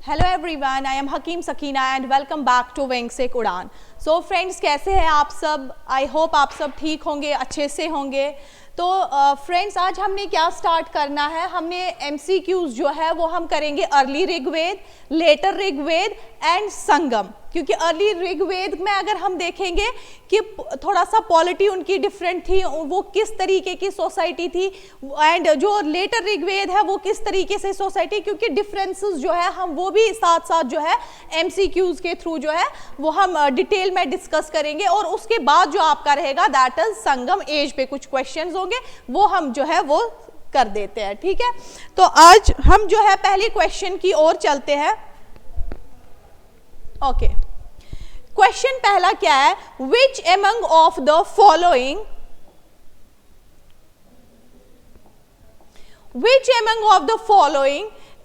Hello everyone, I am Hakim Sakina and welcome back to wing से उड़ान। So friends, कैसे हैं आप सब? आई होप आप सब ठीक होंगे, अच्छे से होंगे। तो फ्रेंड्स, आज हमने क्या स्टार्ट करना है, हमने MCQs जो है वो हम करेंगे early Rigveda, later Rigveda and Sangam. क्योंकि अर्ली ऋग्वेद में अगर हम देखेंगे कि थोड़ा सा पॉलिटी उनकी डिफरेंट थी, वो किस तरीके की सोसाइटी थी, एंड जो लेटर ऋग्वेद है वो किस तरीके से सोसाइटी, क्योंकि डिफरेंसेस जो है हम वो भी साथ साथ जो है MCQs के थ्रू जो है वो हम डिटेल में डिस्कस करेंगे। और उसके बाद जो आपका रहेगा दैट इज संगम एज पे कुछ क्वेश्चंस होंगे, वो हम जो है वो कर देते हैं। ठीक है, तो आज हम जो है पहले क्वेश्चन की ओर चलते हैं। ओके, क्वेश्चन पहला क्या है, which among of the following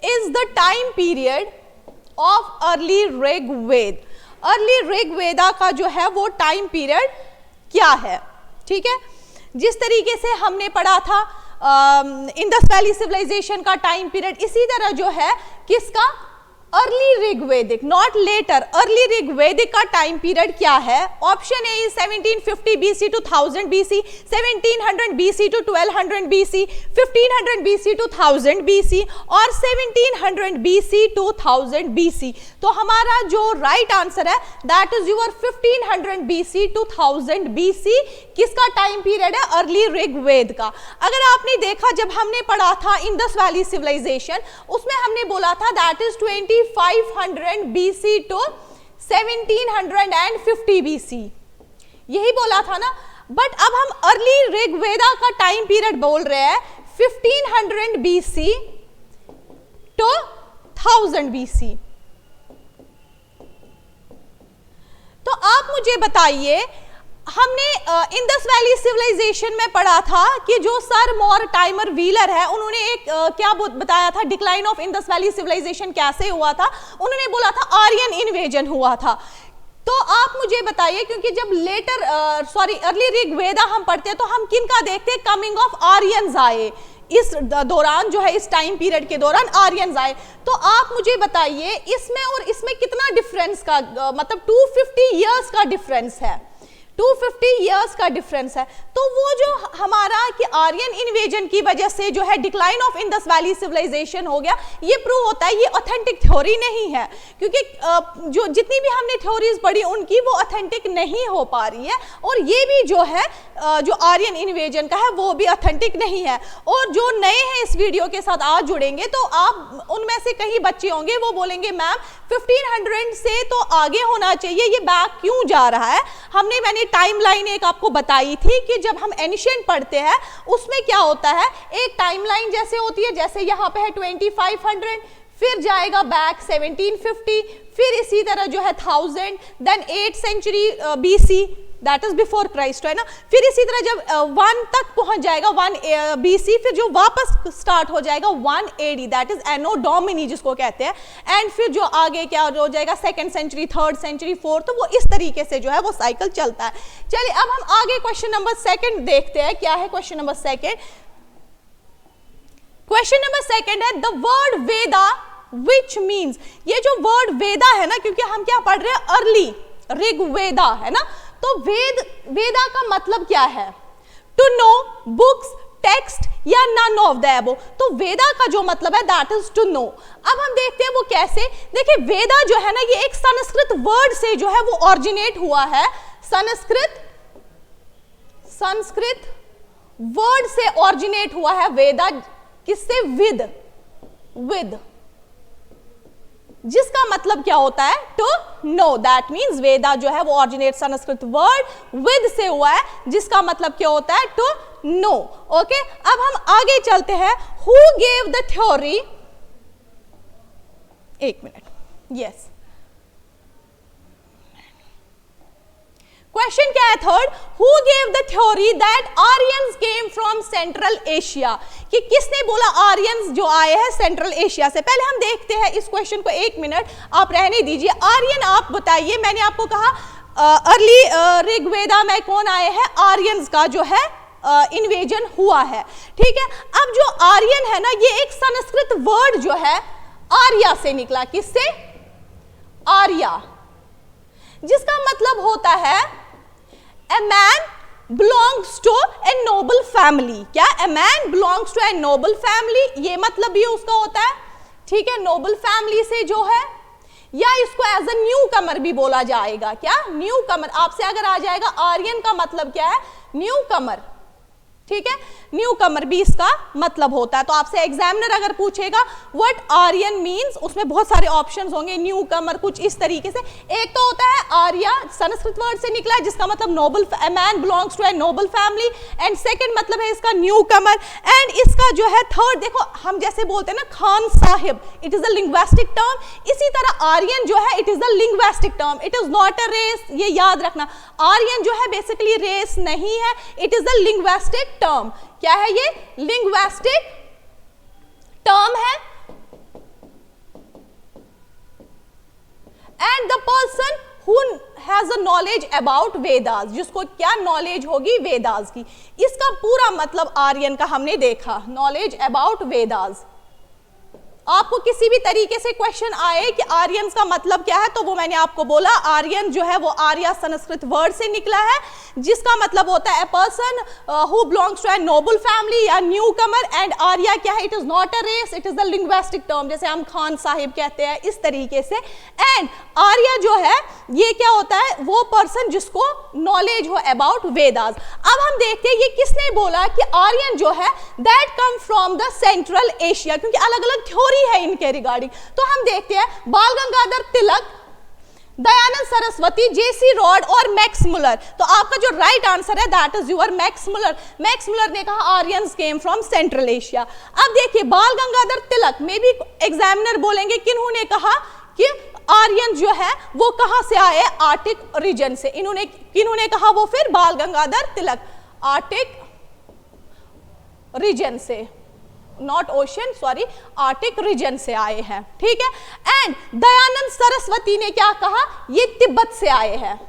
is the time period of early Rigveda? Early Rigveda का जो है वो टाइम पीरियड क्या है? ठीक है, जिस तरीके से हमने पढ़ा था इंडस वैली सिविलाइजेशन का टाइम पीरियड, इसी तरह जो है किसका, early Rigvedic, not later, early Rigvedic का टाइम पीरियड क्या है? Option A is 1750 BC to 1000 BC, 1700 BC to 1200 BC, 1500 BC to 1000 BC और 1700 BC to 1000 BC। तो हमारा जो राइट आंसर है that is your 1500 BC to 1000 BC किसका टाइम पीरियड है? अर्ली ऋग्वेद का। अगर आपने देखा, जब हमने पढ़ा था इंडस वैली सिविलाइजेशन, उसमें हमने बोला था that is 2500 BC to 1750 BC, यही बोला था ना। बट अब हम अर्ली ऋग्वेदा का टाइम पीरियड बोल रहे हैं 1500 BC to 1000 BC। तो आप मुझे बताइए, हमने इंडस वैली सिविलाइजेशन में पढ़ा था कि जो सर मॉर्टाइमर व्हीलर है, उन्होंने एक क्या बताया था, decline of Indus valley civilization कैसे हुआ था? उन्होंने बोला था आर्यन इन्वेजन हुआ था। तो आप मुझे बताइए, क्योंकि जब लेटर अर्ली ऋग्वेदा हम पढ़ते हैं तो हम किनका देखते हैं? कमिंग ऑफ आर्यंस आए इस दौरान, जो है इस टाइम पीरियड के दौरान आर्यंस आए। तो आप मुझे बताइए इसमें और इसमें कितना डिफरेंस का, मतलब 250 ईयर्स का डिफरेंस है, 250 ईयर्स का डिफरेंस है। तो वो जो हमारा कि आर्यन इन्वेजन की वजह से जो है decline of Indus valley civilization हो गया, ये प्रूव होता है ये ऑथेंटिक थ्योरी नहीं है। क्योंकि जो जितनी भी हमने थ्योरीज पढ़ी उनकी वो ऑथेंटिक नहीं हो पा रही है, और ये भी जो है जो आर्यन इन्वेजन का है वो भी ऑथेंटिक नहीं है। और जो नए हैं इस वीडियो के साथ आज जुड़ेंगे, तो आप उनमें से कई बच्चे होंगे वो बोलेंगे मैम 1500 से तो आगे होना चाहिए, ये बैक क्यों जा रहा है? मैंने टाइमलाइन एक आपको बताई थी कि जब हम एनिशिएंट पढ़ते हैं उसमें क्या होता है, एक टाइमलाइन जैसे होती है, जैसे यहाँ पे है 2500, फिर जाएगा बैक 1750, फिर इसी तरह जो है 1000, then 8th century BC, that is before Christ, है ना। फिर इसी तरह जब 1 तक पहुंच जाएगा 1 BC, फिर जो वापस स्टार्ट हो जाएगा 1 AD, that is anno domini जिसको कहते हैं। एंड फिर जो आगे क्या हो जाएगा 2nd century, 3rd century, 4th, तो वो इस तरीके से जो है वो साइकिल चलता है। चलिए अब हम आगे क्वेश्चन नंबर 2 देखते हैं, क्या है क्वेश्चन नंबर 2। क्वेश्चन नंबर 2 है the word Veda which means. ये जो वर्ड वेदा है ना, क्योंकि हम क्या पढ़ रहे हैं अर्ली ऋग्वेदा, है ना, तो वेदा का मतलब क्या है? टू नो, बुक्स, टेक्स्ट या नन ऑफ द अबव। तो वेदा का जो मतलब है दैट इज टू नो। अब हम देखते हैं वो कैसे। देखिए, वेदा जो है ना, ये एक संस्कृत वर्ड से जो है वो ऑरिजिनेट हुआ है। संस्कृत वर्ड से ऑरिजिनेट हुआ है वेदा, किससे? विद, जिसका मतलब क्या होता है? To know. That means Veda जो है वो ऑरिजिनेट संस्कृत वर्ड विद से हुआ है, जिसका मतलब क्या होता है? To no. ओके, अब हम आगे चलते हैं। हु गेव द थ्योरी, एक मिनट, यस, क्वेश्चन क्या है 3rd, who gave the theory that Aryans came from central Asia? कि किसने बोला आर्यंस जो आए हैं सेंट्रल एशिया से? पहले हम देखते हैं इस क्वेश्चन को, एक मिनट आप रहने दीजिए। आर्यन आप बताइए, मैंने आपको कहा अर्ली ऋग्वेदा में कौन आए हैं? आर्यंस का जो है इन्वेजन हुआ है। ठीक है, अब जो आर्यन है ना, ये एक संस्कृत वर्ड जो है आर्या से निकला। किससे? आर्या, जिसका मतलब होता है a man belongs to a noble family. क्या? A man belongs to a noble family, ये मतलब भी उसका होता है, ठीक है, नोबल फैमिली से जो है, या इसको एज अ न्यू कमर भी बोला जाएगा। क्या? न्यू कमर। आपसे अगर आ जाएगा आर्यन का मतलब क्या है? न्यू कमर, ठीक है, न्यू कमर भी इसका मतलब होता है। तो आपसे एग्जामिनर अगर पूछेगा व्हाट आर्यन मींस, उसमें बहुत सारे ऑप्शंस होंगे, न्यू कमर, कुछ इस तरीके से। एक तो होता है आर्या, संस्कृत वर्ड से निकला है, जिसका मतलब noble, a man belongs to a noble family, and second मतलब है इसका न्यू कमर, एंड इसका जो है थर्ड, देखो हम जैसे बोलते हैं ना Khan Sahib, it is a linguistic term, इसी तरह आर्यन जो है it is a linguistic term, it is not a race, ये याद रखना। आर्यन जो है बेसिकली रेस नहीं है, it is a linguistic term. क्या है ये? लिंग्विस्टिक टर्म है। And the person who has a knowledge about Vedas, जिसको क्या नॉलेज होगी? वेदास की। इसका पूरा मतलब आर्यन का हमने देखा, नॉलेज अबाउट वेदास। आपको किसी भी तरीके से क्वेश्चन आए कि आर्यंस का मतलब क्या है, तो वो मैंने आपको बोला, आर्यन जो है वो आर्या संस्कृत वर्ड से निकला है, जिसका मतलब होता है a person who belongs to a noble family या न्यू कमर, एंड आर्या क्या है? It is not a race, it is a linguistic term, जैसे हम खान साहिब कहते हैं, इस तरीके से। एंड आर्या जो है ये क्या होता है? वो पर्सन जिसको नॉलेज हो अबाउट वेदास। अब हम देखते हैं ये किसने बोला कि आर्यन जो है that come from the central Asia, क्योंकि अलग अलग थ्योरी है इनके रिगार्डिंग। तो हम देखते हैं बाल गंगाधर तिलक, दयानंद सरस्वती, जेसी रॉड और मैक्स मुलर। तो आपका जो राइट आंसर है that is your Max Muller. Max Muller ने कहा Aryans came from central Asia. अब देखिए बाल गंगाधर तिलक में भी एग्जामिनर बोलेंगे किन्होंने कहा कि आर्यन जो है वो कहां से आए? आर्टिक रीजन से। इन्होंने किन्होंने कहा वो फिर? बाल गंगाधर तिलक, आर्टिक रीजन से, not ocean, sorry, Arctic region से आए हैं, ठीक है। एंड दयानंद सरस्वती ने क्या कहा? ये तिब्बत से आए हैं।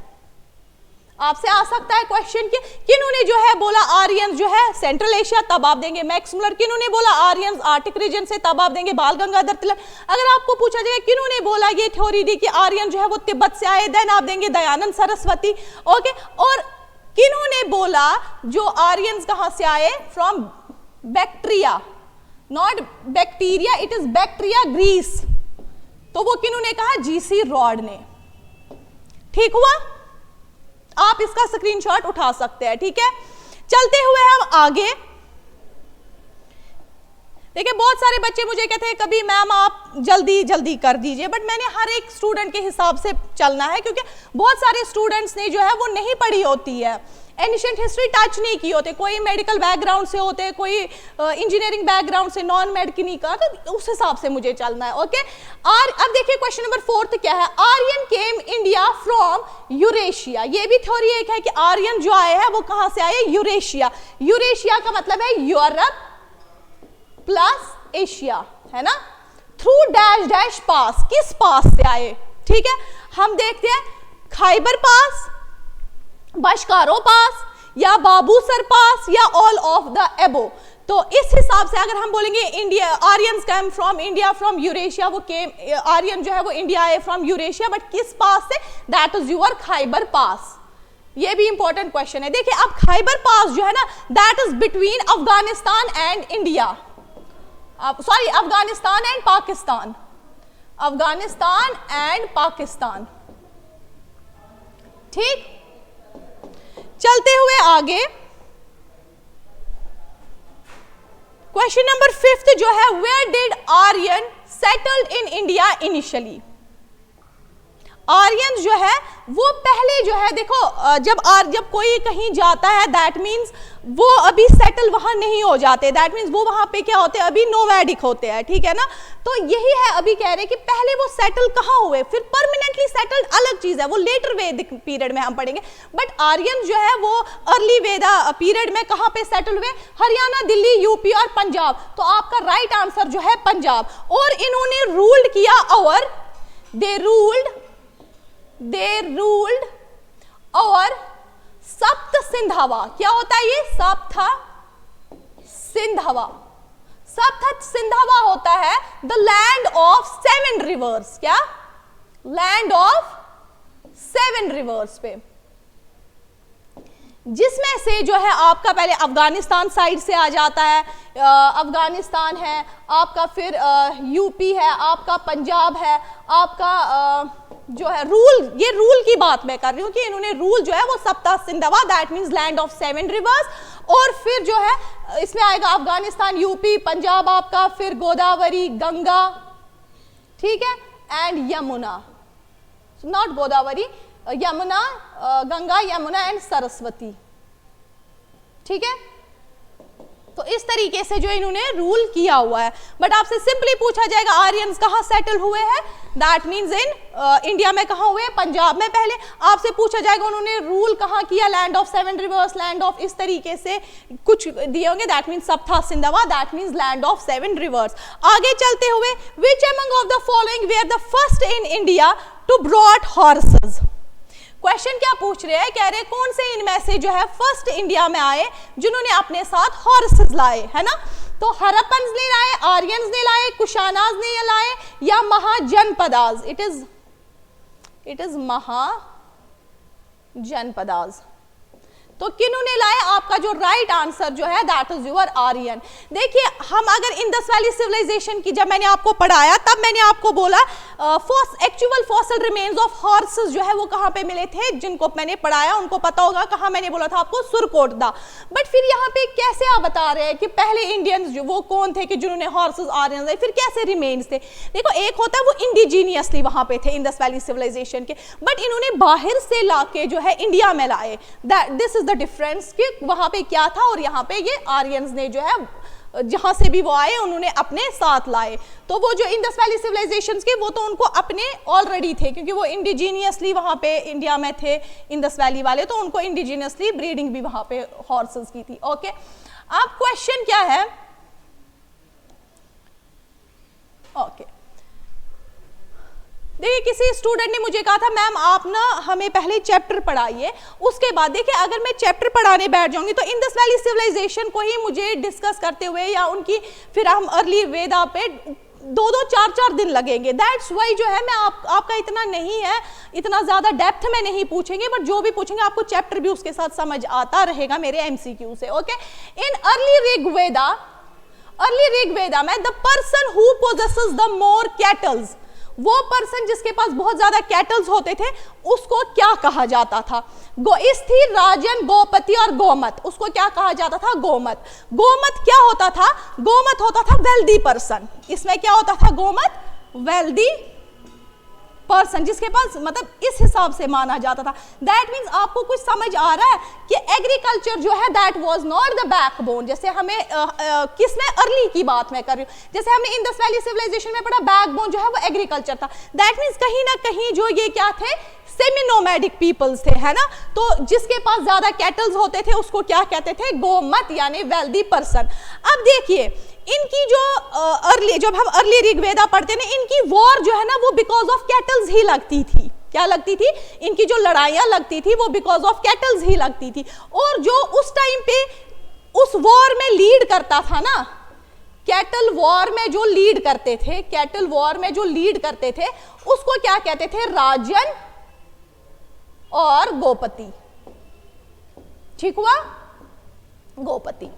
आपसे आ सकता है क्वेश्चन कि किन्होंने जो है बोला आर्यंस जो है सेंट्रल एशिया, तब आप देंगे मैक्स मुलर। किन्होंने बोला आर्यंस आर्टिक रीजन से, तब आप देंगे बाल गंगाधर तिलक। अगर आपको पूछा जाए किन्होंने बोला ये थ्योरी दी कि आर्यन जो है वो तिब्बत से आए, देन आप देंगे दयानंद सरस्वती, ओके। और किन्होंने बोला जो आर्यंस कहां से आए? From bacteria, not bacteria, it is bacteria, Greece. तो वो किन्होंने कहा? जीसी रॉड ने। ठीक हुआ? आप इसका स्क्रीनशॉट उठा सकते हैं, ठीक है। चलते हुए हम आगे देखिए, बहुत सारे बच्चे मुझे कहते हैं कभी मैम आप जल्दी जल्दी कर दीजिए, बट मैंने हर एक स्टूडेंट के हिसाब से चलना है, क्योंकि बहुत सारे स्टूडेंट्स ने जो है वो नहीं पढ़ी होती है, एंशिएंट हिस्ट्री टच नहीं की होते, कोई मेडिकल बैकग्राउंड से होते, कोई इंजीनियरिंग बैकग्राउंड से, नॉन मेडिकल का, तो उस हिसाब से मुझे चलना है, ओके। और अब देखिए क्वेश्चन नंबर 4 क्या है? आर्यन केम इंडिया फ्रॉम यूरेशिया। ये भी थ्योरी एक है कि आर्यन जो आए हैं वो कहां से आए? यूरेशिया। यूरेशिया का मतलब है यूरोप प्लस एशिया, है ना। थ्रू डैश डैश पास, किस पास से आए? ठीक है, हम देखते हैं खाइबर पास, बशकारो पास, या बाबूसर पास, या ऑल ऑफ द एबो। तो इस हिसाब से अगर हम बोलेंगे India, Aryans came from India from Eurasia, वो केम, आर्यन जो है वो इंडिया आए फ्रॉम यूरेशिया, बट किस पास से? दैट इज योर खाइबर पास। ये भी इंपॉर्टेंट क्वेश्चन है। देखिए अब खाइबर पास जो है ना, that is between Afghanistan and India, sorry Afghanistan and Pakistan, Afghanistan and Pakistan, ठीक। चलते हुए आगे क्वेश्चन नंबर 5 जो है, where did Aryan settled in India initially? Aryan जो है वो पहले जो है, देखो जब कोई कहीं जाता है दैट मीन्स वो अभी सेटल वहां नहीं हो जाते, दैट मीन्स वो वहां पे क्या होते हैं? अभी नोमैडिक होते हैं, ठीक है ना। तो यही है अभी कह रहे कि पहले वो सेटल कहां हुए, फिर परमानेंटली सेटल्ड अलग चीज है, वो लेटर वैदिक पीरियड में हम पढ़ेंगे। बट आर्यन जो है वो अर्ली वेदा पीरियड में कहां पे सेटल हुए? हरियाणा, दिल्ली, यूपी और पंजाब। तो आपका राइट आंसर जो है पंजाब। और इन्होंने रूल्ड किया और they ruled और सप्त सिंधवा। क्या होता है ये? सप्त सिंधवा, सप्त सिंधवा होता है द लैंड ऑफ 7 रिवर्स। क्या? लैंड ऑफ 7 रिवर्स पे, जिसमें से जो है आपका पहले अफगानिस्तान साइड से आ जाता है, अफगानिस्तान है आपका, फिर यूपी है आपका, पंजाब है आपका, जो है रूल, ये रूल की बात मैं कर रही हूं कि इन्होंने रूल जो है वो सप्ता Sindhava, that means land of 7 reverse, और फिर जो है इसमें आएगा अफगानिस्तान, यूपी, पंजाब आपका, फिर गोदावरी, गंगा, ठीक है, and Yamuna, not Godavari, Yamuna, Ganga, Yamuna and Saraswati, ठीक है। तो इस तरीके से जो इन्होंने रूल किया हुआ है। बट आपसे सिंपली पूछा जाएगा आर्यंस कहाँ सेटल हुए हैं, दैट मींस इन इंडिया में कहाँ हुए, पंजाब में। पहले आपसे पूछा जाएगा उन्होंने रूल कहाँ किया, land of 7 rivers, land of, इस तरीके से कुछ दिए होंगे, that means Sapta Sindhava, that means land of 7 rivers. आगे चलते हुए, which among of the following were the first in India to brought horses. Question क्या पूछ रहे हैं, कह रहे कौन से इनमें से जो है फर्स्ट इंडिया में आए जिन्होंने अपने साथ हॉर्सेस लाए, है ना। तो हरप्पन्स ने लाए, आर्यंस ने लाए, कुशानाज ने लाए, या महाजनपदाज, इट इज महाजनपदाज। तो किन्होंने लाए, आपका जो राइट आंसर जो है दैट इज योर आर्यन। देखिए हम अगर इंडस वैली सिविलाइजेशन की जब मैंने आपको पढ़ाया तब मैंने आपको बोला actual fossil remains of horses जो है वो कहाँ पे मिले थे, जिनको मैंने पढ़ाया उनको पता होगा कहाँ मैंने बोला था आपको, सुरकोटदा। बट फिर यहाँ पे कैसे आप बता रहे हैं कि पहले इंडियंस जो वो कौन थे कि जिन्होंने हॉर्सेस आर्यन लाए, फिर कैसे रिमेन्स थे। देखो एक होता है वो इंडिजीनियसली वहां पे थे इंडस वैली सिविलाइजेशन के, बट इन्होंने बाहर से लाके जो है इंडिया में लाए, दिस इज द डिफरेंस कि वहां पे क्या था और यहाँ पे ये आर्यंस ने जो है जहां से भी वो आए उन्होंने अपने साथ लाए। तो वो जो इंडस वैली सिविलाइजेशंस के वो तो उनको अपने ऑलरेडी थे क्योंकि वो इंडिजीनियसली वहां पे इंडिया में थे इंडस वैली वाले, तो उनको इंडिजीनियसली ब्रीडिंग भी वहां पे हॉर्सेस की थी। ओके, अब क्वेश्चन क्या है, ओके देखिए किसी स्टूडेंट ने मुझे कहा था मैम आप ना हमें पहले चैप्टर पढ़ाइए, उसके बाद देखिए अगर मैं चैप्टर पढ़ाने बैठ जाऊंगी तो इंडस वैली सिविलाइजेशन को ही मुझे डिस्कस करते हुए या उनकी फिर हम अर्ली वेदा पे 2-2, 4-4 दिन लगेंगे। दैट्स वाई जो है मैं आपका इतना नहीं है, इतना ज्यादा डेप्थ में नहीं पूछेंगे, बट जो भी पूछेंगे आपको चैप्टर भी उसके साथ समझ आता रहेगा मेरे एमसीक्यू से। ओके, इन अर्ली ऋग्वेदा में the person who possesses the more kettles, वो पर्सन जिसके पास बहुत ज्यादा कैटल्स होते थे उसको क्या कहा जाता था, स्थिर, राजन, गोपति और गोमत, उसको क्या कहा जाता था, गोमत। गोमत क्या होता था, गोमत होता था वेल्दी पर्सन, इसमें क्या होता था गोमत, वेल्दी पर्सन जिसके पास मतलब इस हिसाब से माना जाता था। दैट मीन्स आपको कुछ समझ आ रहा है कि एग्रीकल्चर जो है that was not the backbone. जैसे हमें किसमें अर्ली की बात मैं कर रही हूँ, जैसे हमने इंडस वैली सिविलाइजेशन में पढ़ा बैकबोन जो है वो एग्रीकल्चर था। दैट मीन्स कहीं ना कहीं जो ये क्या थे, सेमी नोमैडिक पीपल्स थे, है ना। तो जिसके पास ज्यादा कैटल्स होते थे उसको क्या कहते थे, गोमत यानी वेल्दी पर्सन। अब देखिए इनकी जो जब हम अर्ली ऋग्वेदा पढ़ते ना, इनकी वॉर जो है ना वो बिकॉज ऑफ कैटल्स ही लगती थी। क्या लगती थी, इनकी जो लड़ाइयां लगती थी वो बिकॉज ऑफ कैटल्स ही लगती थी। और जो उस टाइम पे उस वॉर में लीड करता था ना, कैटल वॉर में जो लीड करते थे, कैटल वॉर में जो लीड करते थे उसको क्या कहते थे, राजन और गोपति। ठीक हुआ, गोपति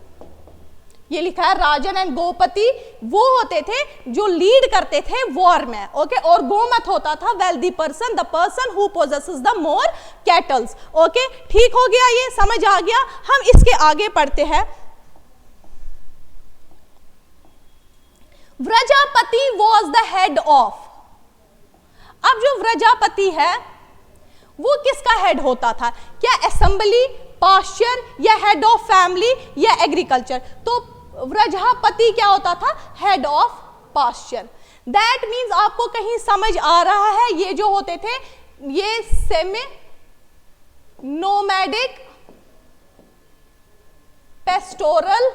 ये लिखा है, राजन एंड गोपति वो होते थे जो लीड करते थे वॉर में। ओके, और गोमत होता था wealthy person, the person who possesses the more kettles. Okay, ठीक हो गया, ये समझ आ गया। हम इसके आगे पढ़ते हैं। व्रजापति वॉज द हेड ऑफ, अब जो व्रजापति है वो किसका हेड होता था, क्या असेंबली, पास्चर या हेड ऑफ फैमिली या एग्रीकल्चर। तो व्रजापति क्या होता था, head of pasture. That means आपको कहीं समझ आ रहा है ये जो होते थे ये semi nomadic pastoral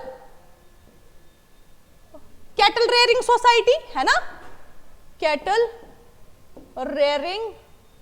cattle rearing society, है ना, कैटल रेयरिंग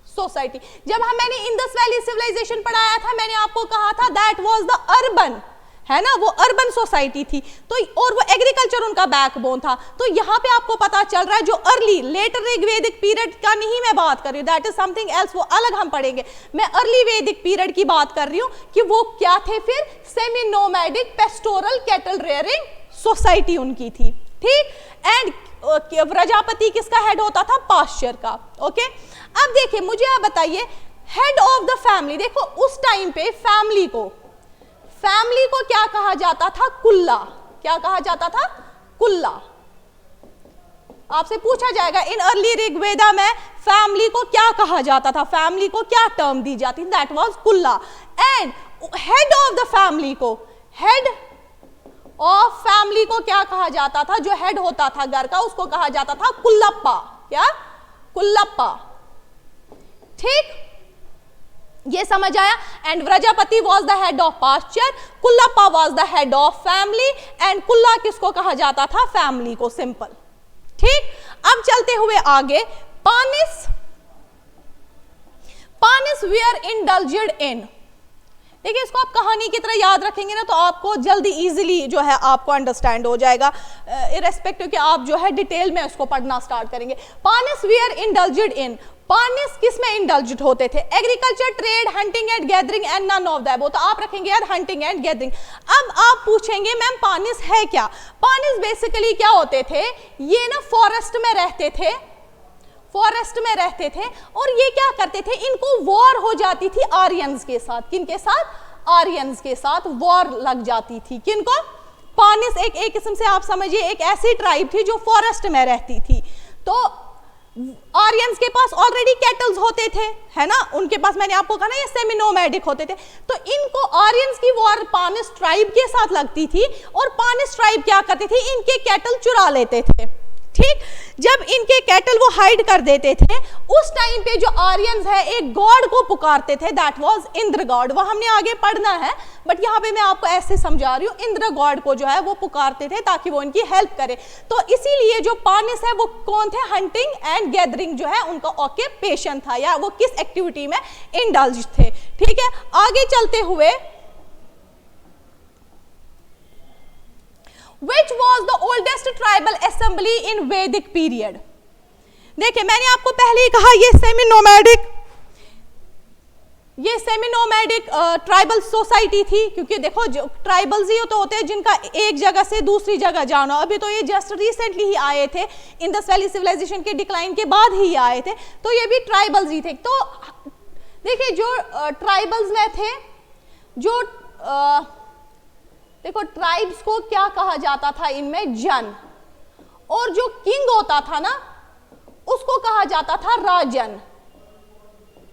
सोसाइटी। जब मैंने इंडस वैली सिविलाइजेशन पढ़ाया था मैंने आपको कहा था दैट वाज द अर्बन, है ना, वो अर्बन सोसाइटी थी, तो और वो एग्रीकल्चर उनका बैकबोन था। तो यहाँ पे आपको पता चल रहा है जो अर्ली लेटर ऋग्वेदिक पीरियड का नहीं मैं बात कर रही हूँ, दैट इज समथिंग एल्स, वो अलग हम पढ़ेंगे। मैं अर्ली वैदिक पीरियड की बात कर रही हूँ कि वो क्या थे, फिर semi nomadic pastoral cattle rearing society उनकी थी, ठीक। एंड प्रजापति किसका हेड होता था, पास्चर का, ओके। अब देखिए मुझे आप बताइए हेड ऑफ द फैमिली, देखो उस टाइम पे फैमिली को क्या कहा जाता था, कुल्ला, क्या कहा जाता था, कुल्ला। आपसे पूछा जाएगा इन अर्ली ऋग्वेदा में फैमिली को क्या कहा जाता था, फैमिली को क्या टर्म दी जाती, दैट वाज कुल्ला। And head of the family को, हेड ऑफ फैमिली को क्या कहा जाता था, जो हेड होता था घर का उसको कहा जाता था कुल्लप्पा, क्या, कुल्लप्पा, ठीक, ये समझ आया। And Vrajapati was the head of pasture, Kulapa was the head of family, and Kula किसको कहा जाता था, फैमिली को, सिंपल, ठीक। अब चलते हुए आगे, पानिस वेयर इंडल्जेड इन, देखिए इसको आप कहानी की तरह याद रखेंगे ना तो आपको जल्दी इजीली जो है आपको अंडरस्टैंड हो जाएगा, इरेस्पेक्टिव कि आप जो है डिटेल में उसको पढ़ना स्टार्ट करेंगे। पानिस वेयर इंडल्जेड इन, पानिस किस में इंडल्जेड होते थे, agriculture, trade, hunting and gathering and none of the above, तो आप रखेंगे यार हंटिंग एंड गैदरिंग। अब आप पूछेंगे मैम पानिस है क्या, पानिस बेसिकली क्या होते थे, ये ना फॉरेस्ट में रहते थे, फॉरेस्ट में रहते थे और ये क्या करते थे, इनको वॉर हो जाती थी आर्यंस के साथ, किनके साथ, आर्यंस के साथ वॉर लग जाती थी, किनको, पानिस एक किस्म से आप समझिए एक ऐसी ट्राइब थी जो फॉरेस्ट में रहती थी। तो आर्यंस के पास ऑलरेडी कैटल्स होते थे, है ना, उनके पास मैंने आपको कहा ना ये सेमी नोमैडिक होते थे, तो इनको आर्यंस की वॉर पानिस ट्राइब के साथ लगती थी और पानिस ट्राइब क्या करते थे, इनके कैटल चुरा लेते थे, ठीक। जब इनके कैटल वो हाइड कर देते थे उस टाइम पे जो आर्यंस है एक गॉड को पुकारते थे, दैट वाज इंद्र गॉड, वो हमने आगे पढ़ना है बट यहाँ पे मैं आपको ऐसे समझा रही हूँ, इंद्र गॉड को जो है वो पुकारते थे ताकि वो इनकी हेल्प करे। तो इसीलिए जो पानिस है वो कौन थे, हंटिंग एंड गैदरिंग जो है उनका ऑक्यूपेशन था, या वो किस एक्टिविटी में इंडल्ज थे, ठीक है। आगे चलते हुए, Which was the oldest tribal assembly in Vedic period? देखिए मैंने आपको पहले ही कहा ये सेमी नोमैडिक ट्राइबल सोसाइटी थी, क्योंकि देखो जो ट्राइबल्स ही तो होते हैं जिनका एक जगह से दूसरी जगह जाना, अभी तो ये जस्ट रिसेंटली ही आए थे, इंडस वैली सिविलाइजेशन के डिक्लाइन के बाद ही आए थे, तो ये भी ट्राइबल्स ही थे। तो देखिए जो ट्राइबल्स में थे, जो देखो ट्राइब्स को क्या कहा जाता था इनमें, जन, और जो किंग होता था ना उसको कहा जाता था राजन।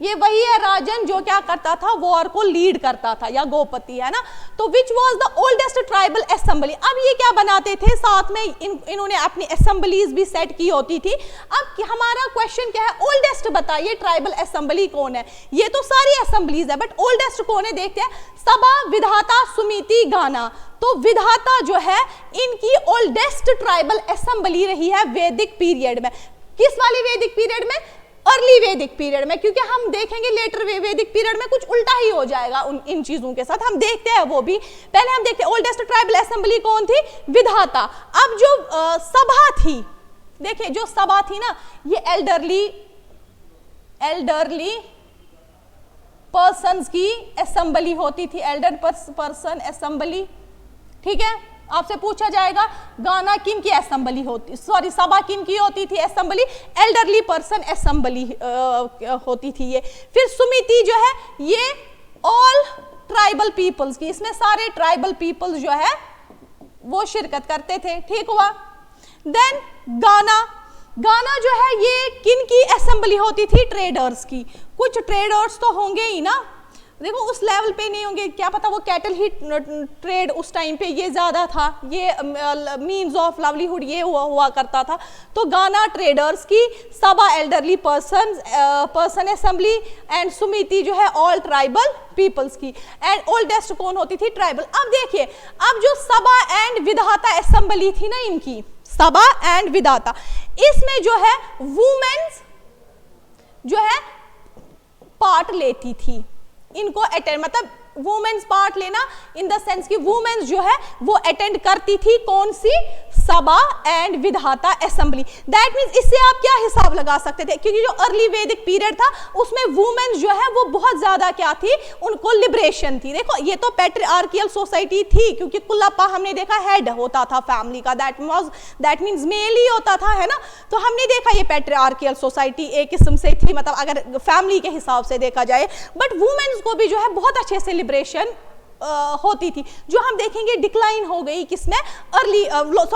ये वही है राजन जो क्या करता था, वॉर को लीड करता था, या गोपति, है ना। तो which was the oldest tribal assembly, अब ये क्या बनाते थे, साथ में इन्होंने अपनी असेंबलीज भी सेट की होती थी। अब हमारा क्वेश्चन क्या है, ओल्डेस्ट बताइए ट्राइबल असेंबली कौन है, ये तो सारी असेंबलीज है बट ओल्डेस्ट कौन है, देखते हैं। सभा, विधाता, सुमिति, गाना। तो विधाता जो है इनकी ओल्डेस्ट ट्राइबल असेंबली रही है वैदिक पीरियड में। किस वाली वैदिक पीरियड में, अर्ली वैदिक पीरियड में, क्योंकि हम देखेंगे लेटर वैदिक पीरियड में कुछ उल्टा ही हो जाएगा इन चीजों के साथ, हम देखते हैं वो भी। पहले हम देखते हैं ओल्डेस्ट ट्राइबल असेंबली कौन थी, विधाता। अब जो सभा थी, देखिए जो सभा थी ना, ये एल्डरली पर्सन्स की असेंबली होती थी, एल्डर पर्सन असेंबली, ठीक है। आपसे पूछा जाएगा गाना किन की असेंबली होती, सॉरी सभा किन की होती थी असेंबली, एल्डरली पर्सन असेंबली होती थी ये। फिर सुमिति जो है ये ऑल ट्राइबल पीपल्स की, इसमें सारे ट्राइबल पीपल्स जो है वो शिरकत करते थे, ठीक हुआ। देन गाना जो है ये किन की असेंबली होती थी, ट्रेडर्स की। कुछ ट्रेडर्स तो होंगे ही ना, देखो उस लेवल पे नहीं होंगे, क्या पता वो कैटल ही ट्रेड उस टाइम पे ये ज्यादा था, ये मीन्स ऑफ लाइवलीहुड ये हुआ करता था। तो गाना ट्रेडर्स की, सभा elderly person assembly, and Sumiti जो है ऑल ट्राइबल पीपल्स की। एंड ओल्डेस्ट कौन होती थी, ट्राइबल। अब देखिए अब जो सभा एंड विधाता असेंबली थी ना इनकी, सभा एंड विधाता, इसमें जो है वुमेन्स जो है पार्ट लेती थी, इनको अटेंड, मतलब वुमेन्स पार्ट लेना इन द सेंस कि वुमेन्स जो है वो अटेंड करती थी कौन सी, सभा एंड विधाता असेंबली। दैट मीन्स इससे आप क्या हिसाब लगा सकते थे, क्योंकि जो अर्ली वैदिक पीरियड था उसमें वुमेन्स जो है वो बहुत ज्यादा क्या थी, उनको लिबरेशन थी। देखो ये तो पैट्रियार्कियल सोसाइटी थी, क्योंकि कुल्लापा हमने देखा हेड होता था फैमिली का, दैट मीन्स मेल ही होता था, है ना। तो हमने देखा ये पैट्रियार्कियल सोसाइटी एक किस्म से थी, मतलब अगर फैमिली के हिसाब से देखा जाए। बट वुमेन्स को भी जो है बहुत अच्छे से लिबरेशन होती थी, जो हम देखेंगे डिक्लाइन हो गई किसमें,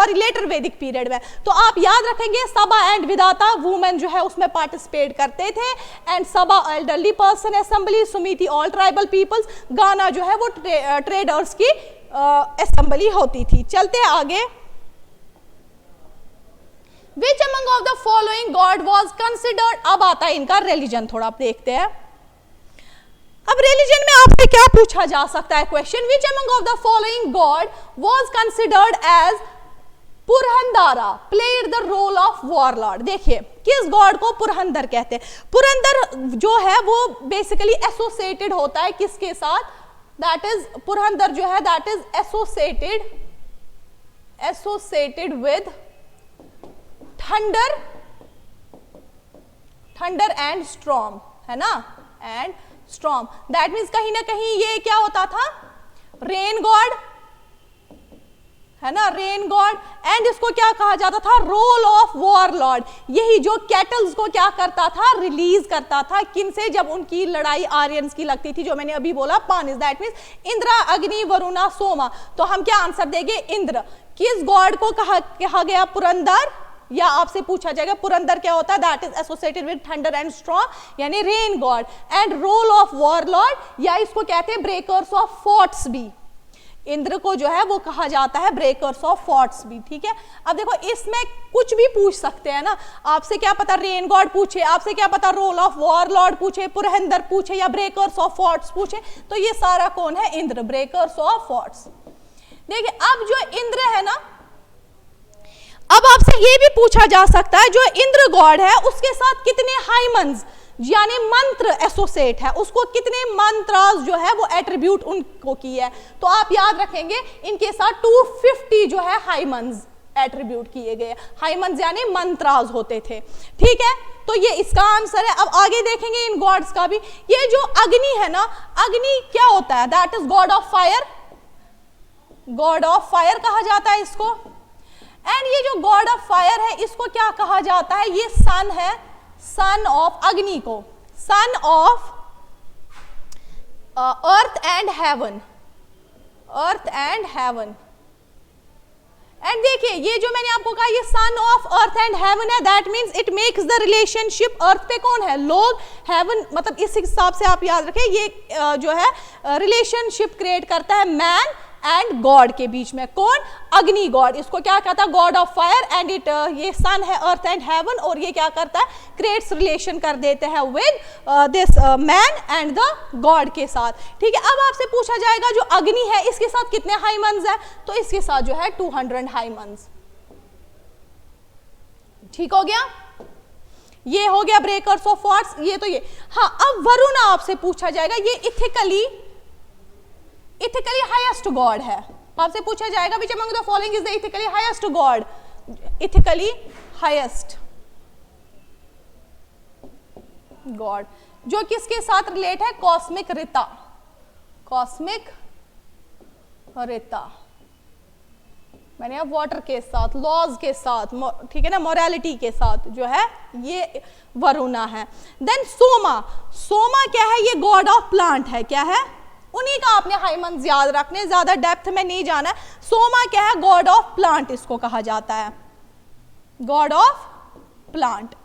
लेटर वैदिक पीरियड में। तो आप याद रखेंगे सभा एंड विधाता वुमेन जो है उसमें पार्टिसिपेट करते थे, and sabha elderly person assembly, samiti all tribal peoples, gana जो है वो ट्रेडर्स की असेंबली होती थी। चलते हैं आगे। Which among of the following God was considered, अब आता है इनका रिलीजन, थोड़ा आप देखते हैं। अब रिलीजन में आपसे क्या पूछा जा सकता है question, which among of the following god was considered as Purandara, played the role of warlord. देखिए किस गॉड को पुरंदर कहते हैं। पुरंदर जो है वो बेसिकली एसोसिएटेड होता है किसके साथ, दैट इज पुरंदर जो है that is associated with thunder and storm, है ना, एंड स्टॉर्म। दैट मीन्स कहीं ना कहीं ये क्या होता था, रेन गॉड, है ना, रेन गॉड। एंड इसको क्या कहा जाता था, रोल ऑफ वॉरलॉर्ड। यही जो कैटल्स को क्या करता था, रिलीज करता था, किन से, जब उनकी लड़ाई आर्यंस की लगती थी, जो मैंने अभी बोला पानिस। दैट मीन्स इंद्र, अग्नि, वरुणा, सोमा। तो हम क्या आंसर देंगे, इंद्र। किस गॉड को कहा गया पुरंदर, या आपसे पूछा जाएगा पुरंदर क्या होता है, that is associated with thunder and storm, यानी rain god. And role of warlord, या इसको कहते हैं ब्रेकर्स ऑफ फोर्ट्स भी। इंद्र को जो है वो कहा जाता है ब्रेकर्स ऑफ फोर्ट्स भी, ठीक है। अब देखो इसमें कुछ भी पूछ सकते हैं ना, आपसे क्या पता रेन गॉड पूछे, आपसे क्या पता रोल ऑफ वॉरलॉर्ड पूछे, पुरंदर पूछे, या ब्रेकर्स ऑफ फोर्ट्स पूछे, तो ये सारा कौन है, इंद्र, ब्रेकर्स ऑफ फोर्ट्स। देखिए अब जो इंद्र है ना, अब आपसे ये भी पूछा जा सकता है जो इंद्र गॉड है उसके साथ कितने हाइमन्स यानी मंत्र एसोसिएट है, उसको कितने मंत्रास जो है वो एट्रीब्यूट उनको की है। तो आप याद रखेंगे इनके साथ 250 जो है हाइमन्स एट्रीब्यूट किए गए। हाइमन्स यानी मंत्रास होते थे, ठीक है। तो ये इसका आंसर है। अब आगे देखेंगे इन गॉड्स का भी। ये जो अग्नि है ना, अग्नि क्या होता है, that is God of fire, God of fire कहा जाता है इसको। एंड ये जो गॉड ऑफ फायर है इसको क्या कहा जाता है, ये सन है, सन ऑफ अग्नि को, son of earth and heaven, earth and heaven. And देखिए ये जो मैंने आपको कहा ये son of earth and heaven है, that means it makes the relationship, earth पे कौन है, लोग, हेवन मतलब इस हिसाब से आप याद रखें ये जो है रिलेशनशिप क्रिएट करता है मैन एंड गॉड के बीच में। कौन, अग्नि गॉड, इसको क्या कहता है, God of fire. And it ये सन है अर्थ एंड हेवन, और ये क्या करता है, क्रिएट्स रिलेशन कर देते हैं with this man and the God के साथ, ठीक है। अब आपसे पूछा जाएगा जो अग्नि है इसके साथ कितने हाइमन्स है, तो इसके साथ जो है 200 हाइमन्स, ठीक हो गया। ये हो गया ब्रेकर्स ऑफ फोर्ट्स, ये तो ये। हाँ अब वरुण आपसे पूछा जाएगा, ये इथिकली हाईएस्ट गॉड है। आपसे पूछा जाएगा which among the following is the ethically highest God, ethically highest God, जो किसके साथ रिलेट है, कॉस्मिक रिता, कॉस्मिक रिता मैंने अब वाटर के साथ, लॉज के साथ, ठीक है ना, मोरालिटी के साथ जो है ये वरुणा है। देन सोमा, सोमा क्या है, ये गॉड ऑफ प्लांट है, क्या है, उन्हीं का आपने हाइमन्स याद रखने, ज्यादा डेप्थ में नहीं जाना। सोमा क्या है, गॉड ऑफ प्लांट इसको कहा जाता है, गॉड ऑफ प्लांट।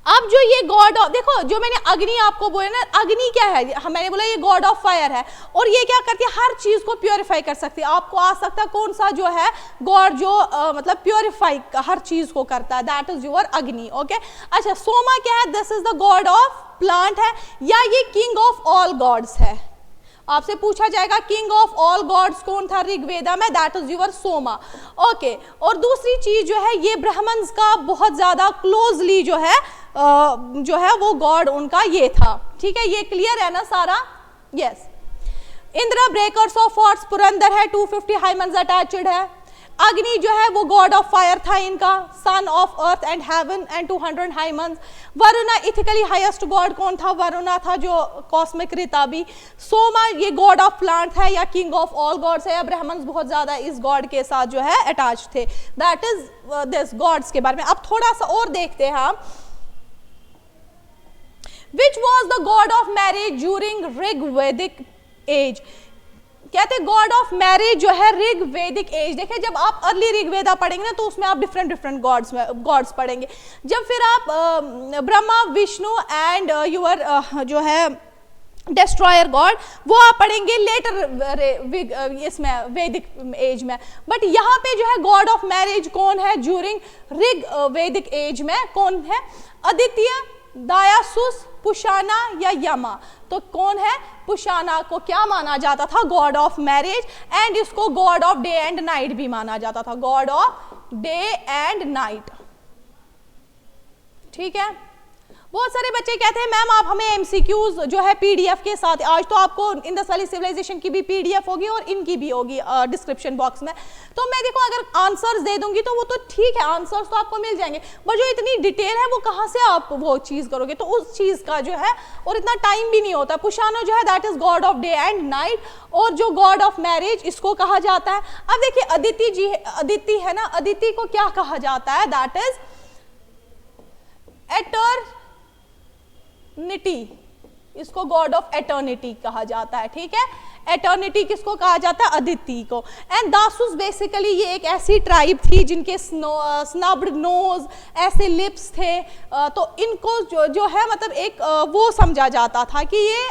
अब जो ये गॉड ऑफ, देखो जो मैंने अग्नि आपको बोला ना, अग्नि क्या है, मैंने बोला ये गॉड ऑफ फायर है, और ये क्या करती है, हर चीज को प्योरीफाई कर सकती है। आपको आ सकता है कौन सा जो है गॉड जो मतलब प्योरीफाई हर चीज को करता है, दैट इज योर अग्नि, ओके। अच्छा सोमा क्या है, this is the God of plant है, या ये किंग ऑफ ऑल गॉड्स है। आपसे पूछा जाएगा किंग ऑफ ऑल गॉड्स कौन था ऋग्वेदा में, that is your Soma, okay. और दूसरी चीज जो है ये ब्राह्मण्स का बहुत ज्यादा क्लोजली जो है वो गॉड उनका ये था, ठीक है। ये क्लियर है ना सारा, yes. Indra breakers of forts, Purandar है, 250 हाइमन्स अटैच्ड है। अग्नि जो है वो गॉड ऑफ फायर था इनका, सन of earth and heaven and 200 हाइमन्स। Varuna ethically highest God कौन था? वरुणा था जो कॉस्मिक रिताबी। सोमा ये गॉड ऑफ प्लांट है या किंग ऑफ ऑल गॉड्स है, या ब्राह्मण्स बहुत ज्यादा इस गॉड के साथ जो है अटैच थे। दैट इज दिस गॉड्स के बारे में। अब थोड़ा सा और देखते हैं हम। Which was the God of marriage during Rig वैदिक एज? कहते हैं गॉड ऑफ मैरिज जो है ऋग वैदिक एज। देखिए जब आप अर्ली ऋग्वेदा पढ़ेंगे ना तो उसमें आप डिफरेंट गॉड्स पढ़ेंगे। जब फिर आप ब्रह्मा विष्णु एंड यूर जो है डिस्ट्रॉयर गॉड वो आप पढ़ेंगे लेटर इसमें वैदिक एज में। बट यहाँ पे जो है गॉड ऑफ मैरिज कौन है ड्यूरिंग ऋग वैदिक एज में? कौन है? आदित्य, दायासुस, पुशाना या यमा? तो कौन है? पुशाना को क्या माना जाता था? God of marriage. एंड इसको God of day and night भी माना जाता था, God of day and night. ठीक है। बहुत सारे बच्चे कहते हैं मैम आप हमें एमसीक्यूज जो है पीडीएफ के साथ, आज तो आपको इंडस वैली सिविलाइजेशन की भी पीडीएफ होगी और इनकी भी होगी डिस्क्रिप्शन बॉक्स में। तो मैं देखो अगर आंसर्स दे दूंगी तो वो तो ठीक है, आंसर्स तो आपको मिल जाएंगे, पर जो इतनी डिटेल है वो कहाँ से आप वो चीज करोगे? तो उस चीज का जो है और इतना टाइम भी नहीं होता। पुशानो जो है that is God of day and night, और जो गॉड ऑफ मैरिज इसको कहा जाता है। अब देखिए अदिति जी, अदिति है ना, अदिति को क्या कहा जाता है? दैट इज एटर्निटी, इसको गॉड ऑफ एटर्निटी कहा जाता है। ठीक है, एटर्निटी किसको कहा जाता है? अदिति को। एंड दासुस बेसिकली ये एक ऐसी ट्राइब थी जिनके स्नब्ड नोज, ऐसे लिप्स थे, तो इनको जो है मतलब एक वो समझा जाता था कि ये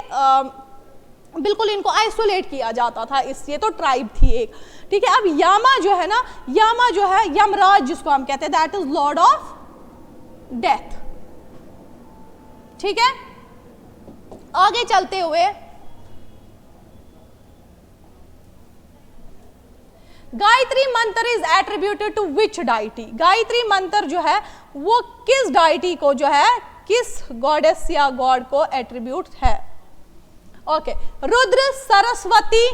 बिल्कुल इनको आइसोलेट किया जाता था, इसलिए तो ट्राइब थी एक। ठीक है। अब यामा जो है ना, यामा जो है यमराज जिसको हम कहते हैं, that is lord of death. ठीक है, आगे चलते हुए Gayatri mantra is attributed to which deity? Gayatri mantra जो है वो किस डाइटी को जो है, किस गॉडेस या गॉड को एट्रीब्यूट है? ओके, रुद्र, सरस्वती,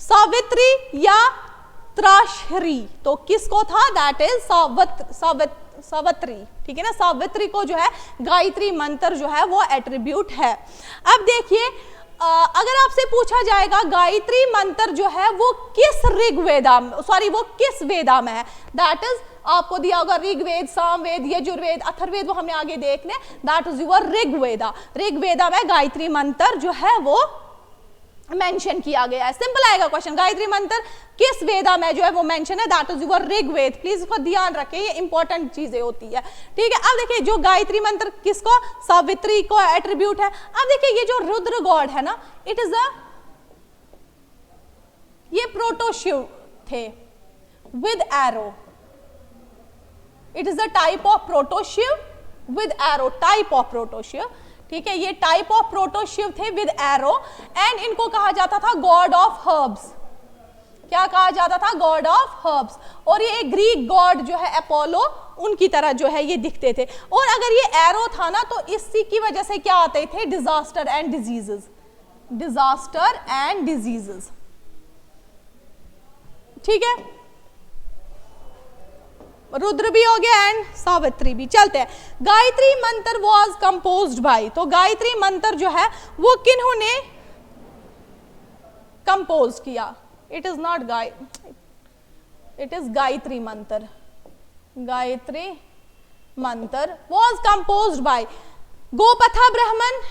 सावित्री या त्राशरी? तो किसको था? That is Savitri. ठीक है ना, सावित्री को जो है गायत्री मंत्र जो है वो एट्रीब्यूट है। अब देखिए अगर आपसे पूछा जाएगा गायत्री मंत्र जो है वो किस ऋग्वेदा में, सॉरी वो किस वेदा में है? दैट इज आपको दिया होगा ऋग्वेद, सामवेद, यजुर्वेद, अथर्ववेद, वो हमें आगे देखने। That is your Rigveda. Rigveda में गायत्री मंत्र जो है वो मेंशन किया गया है। सिंपल आएगा क्वेश्चन, गायत्री मंत्र किस वेदा में जो है वो मेंशन है? That is your Rigveda. Please इसको ध्यान रखें, ये इंपॉर्टेंट चीजें होती है। ठीक है। अब देखिए जो गायत्री मंत्र किसको, सावित्री को एट्रीब्यूट है। अब देखिए ये जो रुद्र गॉड है ना, इट इज ये प्रोटोशिव थे with arrow. It is a type of Protoshiva with arrow, type of Protoshiva. ठीक है, ये टाइप ऑफ प्रोटोशिव थे विद एरो, एंड इनको कहा जाता था गॉड ऑफ हर्ब्स। क्या कहा जाता था? God of herbs. और ये एक ग्रीक गॉड जो है अपोलो, उनकी तरह जो है ये दिखते थे। और अगर ये एरो था ना तो इसी की वजह से क्या आते थे? Disaster and diseases, disaster and diseases. ठीक है, रुद्र भी हो गया एंड सावित्री भी। चलते हैं, गायत्री मंत्र वॉज कंपोज्ड बाय। तो गायत्री मंत्र जो है वो किन्होंने कंपोज किया? It is not guy, it is Gayatri मंत्र। गायत्री मंत्र वॉज कंपोज्ड बाय गोपथा ब्राह्मण,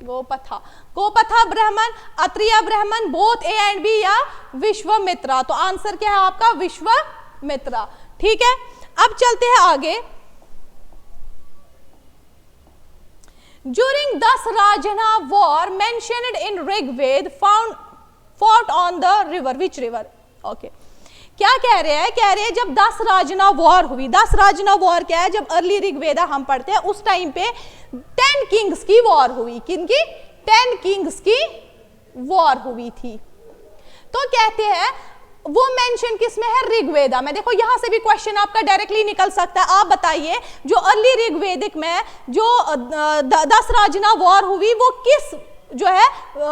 गोपथा ब्राह्मण, अत्रिया ब्राह्मण, बोथ ए एंड बी, या विश्वामित्रा? तो आंसर क्या है आपका? विश्वामित्रा। ठीक है, अब चलते हैं आगे। During Dasrajana war mentioned in Rigved found fought on the river, which river? Okay. क्या कह रहे हैं? कह रहे हैं जब 10 राजना वॉर हुई। 10 राजना वॉर क्या है? जब अर्ली ऋग्वेदा हम पढ़ते हैं उस टाइम पे 10 किंग्स की वॉर हुई। किनकी? 10 किंग्स की वॉर हुई थी। तो कहते हैं वो मेंशन किस में है? ऋग्वेदा में। देखो यहां से भी क्वेश्चन आपका डायरेक्टली निकल सकता है। आप बताइए जो अर्ली ऋग्वेदिक में जो 10 राजना वॉर हुई वो किस जो है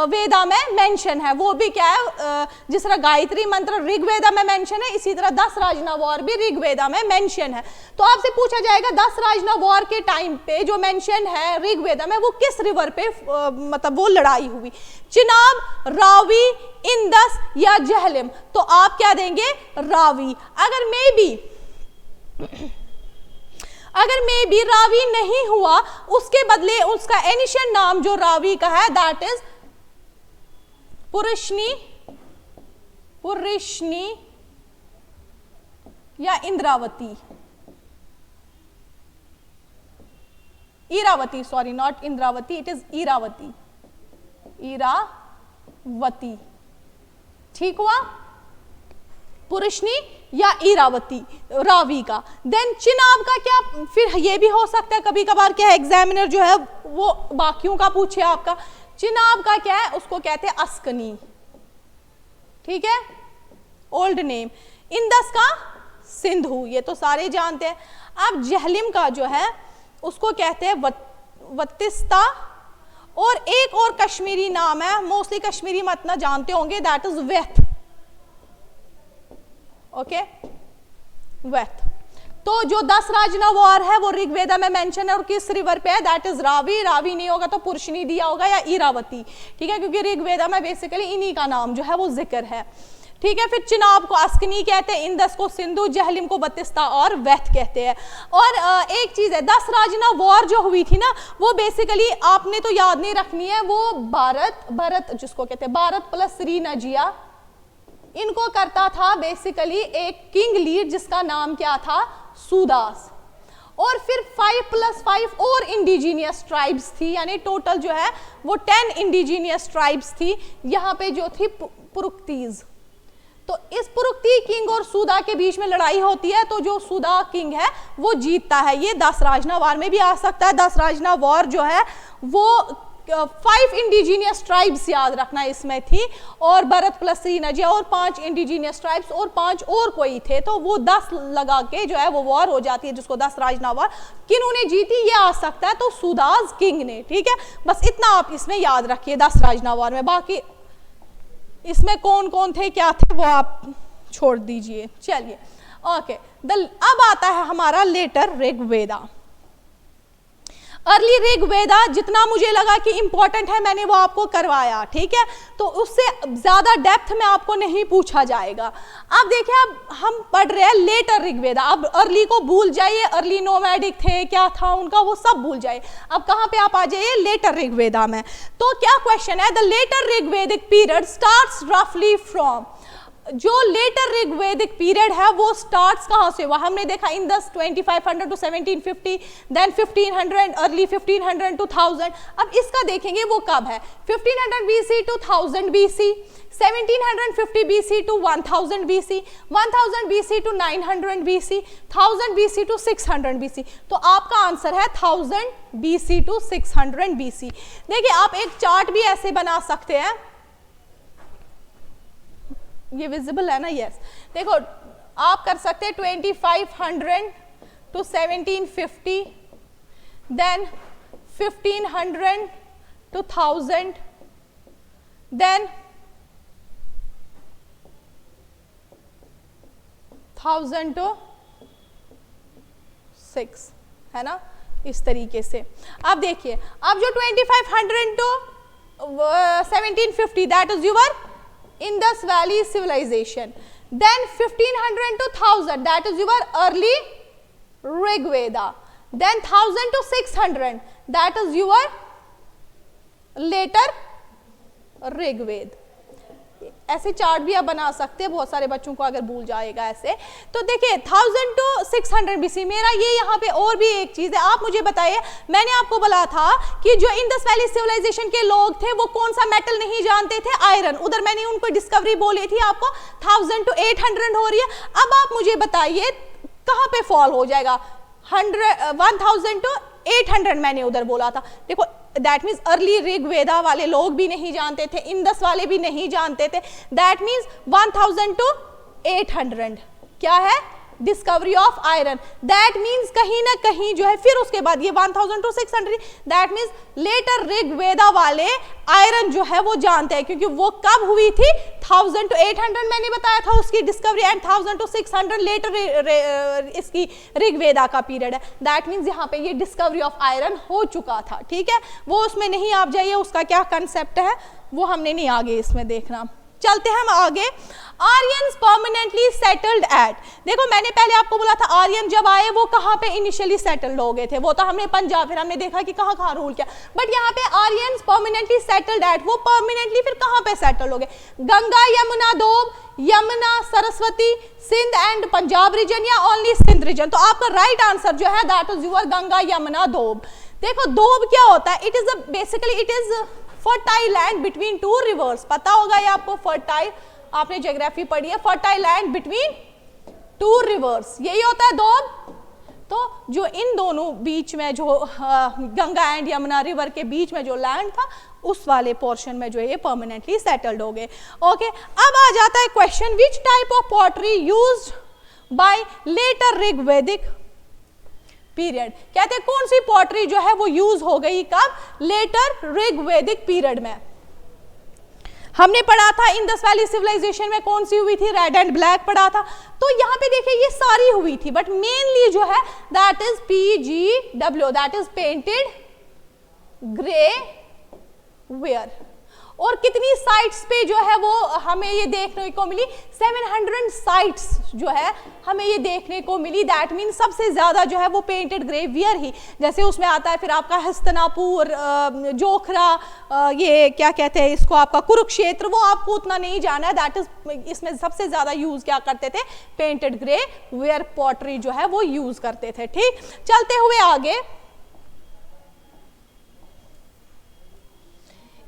वेदा में मेंशन है, वो भी क्या है, जिस तरह गायत्री मंत्र ऋग्वेदा में मेंशन है, इसी तरह 10 राजना वॉर भी ऋग्वेदा में मेंशन है। तो आपसे पूछा जाएगा 10 राजना वॉर के टाइम पे जो मेंशन है ऋग्वेदा में, वो किस रिवर पे मतलब वो लड़ाई हुई, चिनाब, रावी, इंदस या झेलम। तो आप क्या देंगे, रावी। अगर मे बी रावी नहीं हुआ, उसके बदले उसका एनिशियन नाम जो रावी का है दैट इज पुरुषनी या Indravati, Iravati, sorry not Indravati, it is Iravati, Iravati. ठीक हुआ, पुरुषनी या इरावती, रावी का। देन चिनाब का क्या, फिर ये भी हो सकता है कभी कभार क्या है, एग्जामिनर जो है वो बाकियों का पूछे आपका, चिनाब का क्या है, उसको कहते हैं अस्कनी, ठीक है, ओल्ड नेम। इंदस का सिंधु, ये तो सारे जानते हैं। अब झेलम का जो है उसको कहते हैं वत्तिस्ता, और एक और कश्मीरी नाम है, मोस्टली कश्मीरी मत ना जानते होंगे, that is Veth. Okay, Veth. तो जो 10 राजना वॉर है वो ऋग्वेदा में मेंशन है, और किस रिवर पे है, दैट इज रावी। रावी नहीं होगा तो पुरुषनी दिया होगा या इरावती, ठीक है, क्योंकि ऋग्वेदा में बेसिकली इन्हीं का नाम जो है वो जिक्र है, ठीक है। फिर चिनाब को अस्कनी कहते हैं, इंदस को सिंधु, झेलम को बत्तिस्ता और वेथ कहते हैं। और एक चीज है, 10 राजना वॉर जो हुई थी ना, वो बेसिकली आपने तो याद नहीं रखनी है, वो भारत जिसको कहते हैं भारत प्लस श्रीनजिया, इनको करता था बेसिकली एक किंग लीड जिसका नाम क्या था, सूदास। और फिर 5+5 और इंडिजीनियस ट्राइब्स थी, यानी टोटल जो है वो 10 इंडिजीनियस ट्राइब्स थी यहाँ पे जो थी पुरुक्तीज। तो इस पुरुक्ती किंग और सूदा के बीच में लड़ाई होती है, तो जो सूदा किंग है वो जीतता है। ये 10 राजना वॉर में भी आ सकता है। 10 राजना वॉर जो है वो 5 इंडिजीनियस ट्राइब्स याद रखना इसमें थी, और भारत प्लस श्रीनजिया और 5 इंडिजीनियस ट्राइब्स और 5 और कोई थे, तो वो 10 लगा के जो है वो वॉर हो जाती है, जिसको 10 राजना वॉर। किन्होंने जीती ये आ सकता है, तो सूदास किंग ने, ठीक है। बस इतना आप इसमें याद रखिए 10 राजना वॉर में, बाकी इसमें कौन कौन थे क्या थे वो आप छोड़ दीजिए। चलिए ओके, अब आता है हमारा लेटर ऋग्वेदा। अर्ली ऋग्वेदा जितना मुझे लगा कि इंपॉर्टेंट है मैंने वो आपको करवाया, ठीक है, तो उससे ज्यादा डेप्थ में आपको नहीं पूछा जाएगा। अब देखिए, अब हम पढ़ रहे हैं लेटर ऋग्वेदा। अब अर्ली को भूल जाइए, अर्ली नोमैडिक थे क्या था उनका वो सब भूल जाइए। अब कहाँ पे आप आ जाइए, लेटर ऋग्वेदा में। तो क्या क्वेश्चन है, the later Rigvedic period starts रफली फ्रॉम, जो लेटर ऋग्वेदिक पीरियड है वो स्टार्ट्स कहां से हुआ, हमने देखा Indus 2500 to 1750, then 1500, early 1500 to 1000। अब इसका देखेंगे वो कब है, 1500 BC to 1000 BC, 1750 BC to 1000 BC, 1000 BC to 900 BC, 1000 BC to 600 BC। तो आपका आंसर है 1000 BC टू 600 BC। देखिए आप एक चार्ट भी ऐसे बना सकते हैं, ये विजिबल है ना, यस। देखो आप कर सकते हैं 2500 to 1750, then 1500 to 1000, then 1000 to 6, है ना, इस तरीके से। अब देखिए, अब जो 2500 to 1750 that is your Indus Valley civilization, then 1500 to 1000 that is your early Rigveda, then 1000 to 600 that is your later Rigveda। ऐसे चार्ट भी आप बना सकते हैं, बहुत सारे बच्चों को अगर भूल जाएगा ऐसे। तो देखिए 1000 टू 600 BC, मेरा ये यहाँ पे और भी एक चीज है, आप मुझे बताइए, मैंने आपको बोला था कि जो इंडस वैली सिविलाइजेशन के लोग थे वो कौन सा मेटल नहीं जानते थे, आयरन। उधर मैंने उनको डिस्कवरी बोली थी आपको, 1000 टू 800 हो रही है। अब आप मुझे बताइए कहाँ पे फॉल हो जाएगा, 1000 टू 800 मैंने उधर बोला था। देखो दैट मीन्स अर्ली ऋग्वेदा वाले लोग भी नहीं जानते थे, इंदस वाले भी नहीं जानते थे। दैट मीन्स 1000 टू 800 क्या है, discovery of iron, that means कहीं ना कहीं जो है फिर उसके बाद ये 1000 to 600, that means later Rigveda वाले आयरन जो है वो जानते हैं, क्योंकि वो कब हुई थी 1000 to 800 मैंने बताया था उसकी डिस्कवरी, एंड 1000 to 600 लेटर इसकी ऋग्वेदा का पीरियड है। दैट मीन्स यहाँ पे ये डिस्कवरी ऑफ आयरन हो चुका था, ठीक है, वो उसमें नहीं आप जाइए, उसका क्या कंसेप्ट है वो हमने नहीं आगे इसमें देखना। चलते हैं हम आगे। आर्यंस परमानेंटली सेटल्ड एट, देखो मैंने पहले आपको बोला था आर्यन जब आए वो कहाँ पे इनिशियली सेटल्ड हो गए थे, वो तो हमने पंजाब, फिर हमने देखा कि कहाँ कहाँ रूल किया, बट यहाँ पे आर्यंस परमानेंटली सेटल्ड एट, वो परमानेंटली फिर कहाँ पे सेटल्ड हो गए, गंगा यमुना दोब, यमुना सरस्वती, सिंध एंड पंजाब रीजन या ओनली सिंध रीजन। तो आपका राइट आंसर जो है that is your Ganga Yamuna doab. देखो दोब क्या होता है, it is basically it is fertile land between two rivers, पता होगा ये आपको, फर्टाइल आपने ज्योग्राफी पढ़ी है, fertile land between two reverse, यही होता है दोब। तो जो इन दोनों बीच में जो गंगा एंड यमुना रिवर के बीच में जो लैंड था उस वाले पोर्शन में जो है ये परमानेंटली सेटल्ड हो गए। ओके, अब आ जाता है question, which type of pottery used by later Rigvedic period, कहते हैं कौन सी पॉटरी जो है वो यूज हो गई कब, लेटर ऋग्वेदिक पीरियड में। हमने पढ़ा था इंडस वैली सिविलाइजेशन में कौन सी हुई थी, रेड एंड ब्लैक पढ़ा था, तो यहाँ पे देखिए ये सारी हुई थी, बट मेनली जो है that is PGW, that is painted grey ware. और कितनी साइट्स पे जो है वो हमें ये देखने को मिली, 700 साइट्स जो है हमें ये देखने को मिली, दैट मीन सबसे ज्यादा जो है वो पेंटेड ग्रेवियर ही, जैसे उसमें आता है फिर आपका हस्तिनापुर, जोखरा, ये क्या कहते हैं इसको आपका कुरुक्षेत्र, वो आपको उतना नहीं जाना है, दैट इज इसमें सबसे ज्यादा यूज क्या करते थे, पेंटेड ग्रेवियर पॉटरी जो है वो यूज करते थे। ठीक, चलते हुए आगे,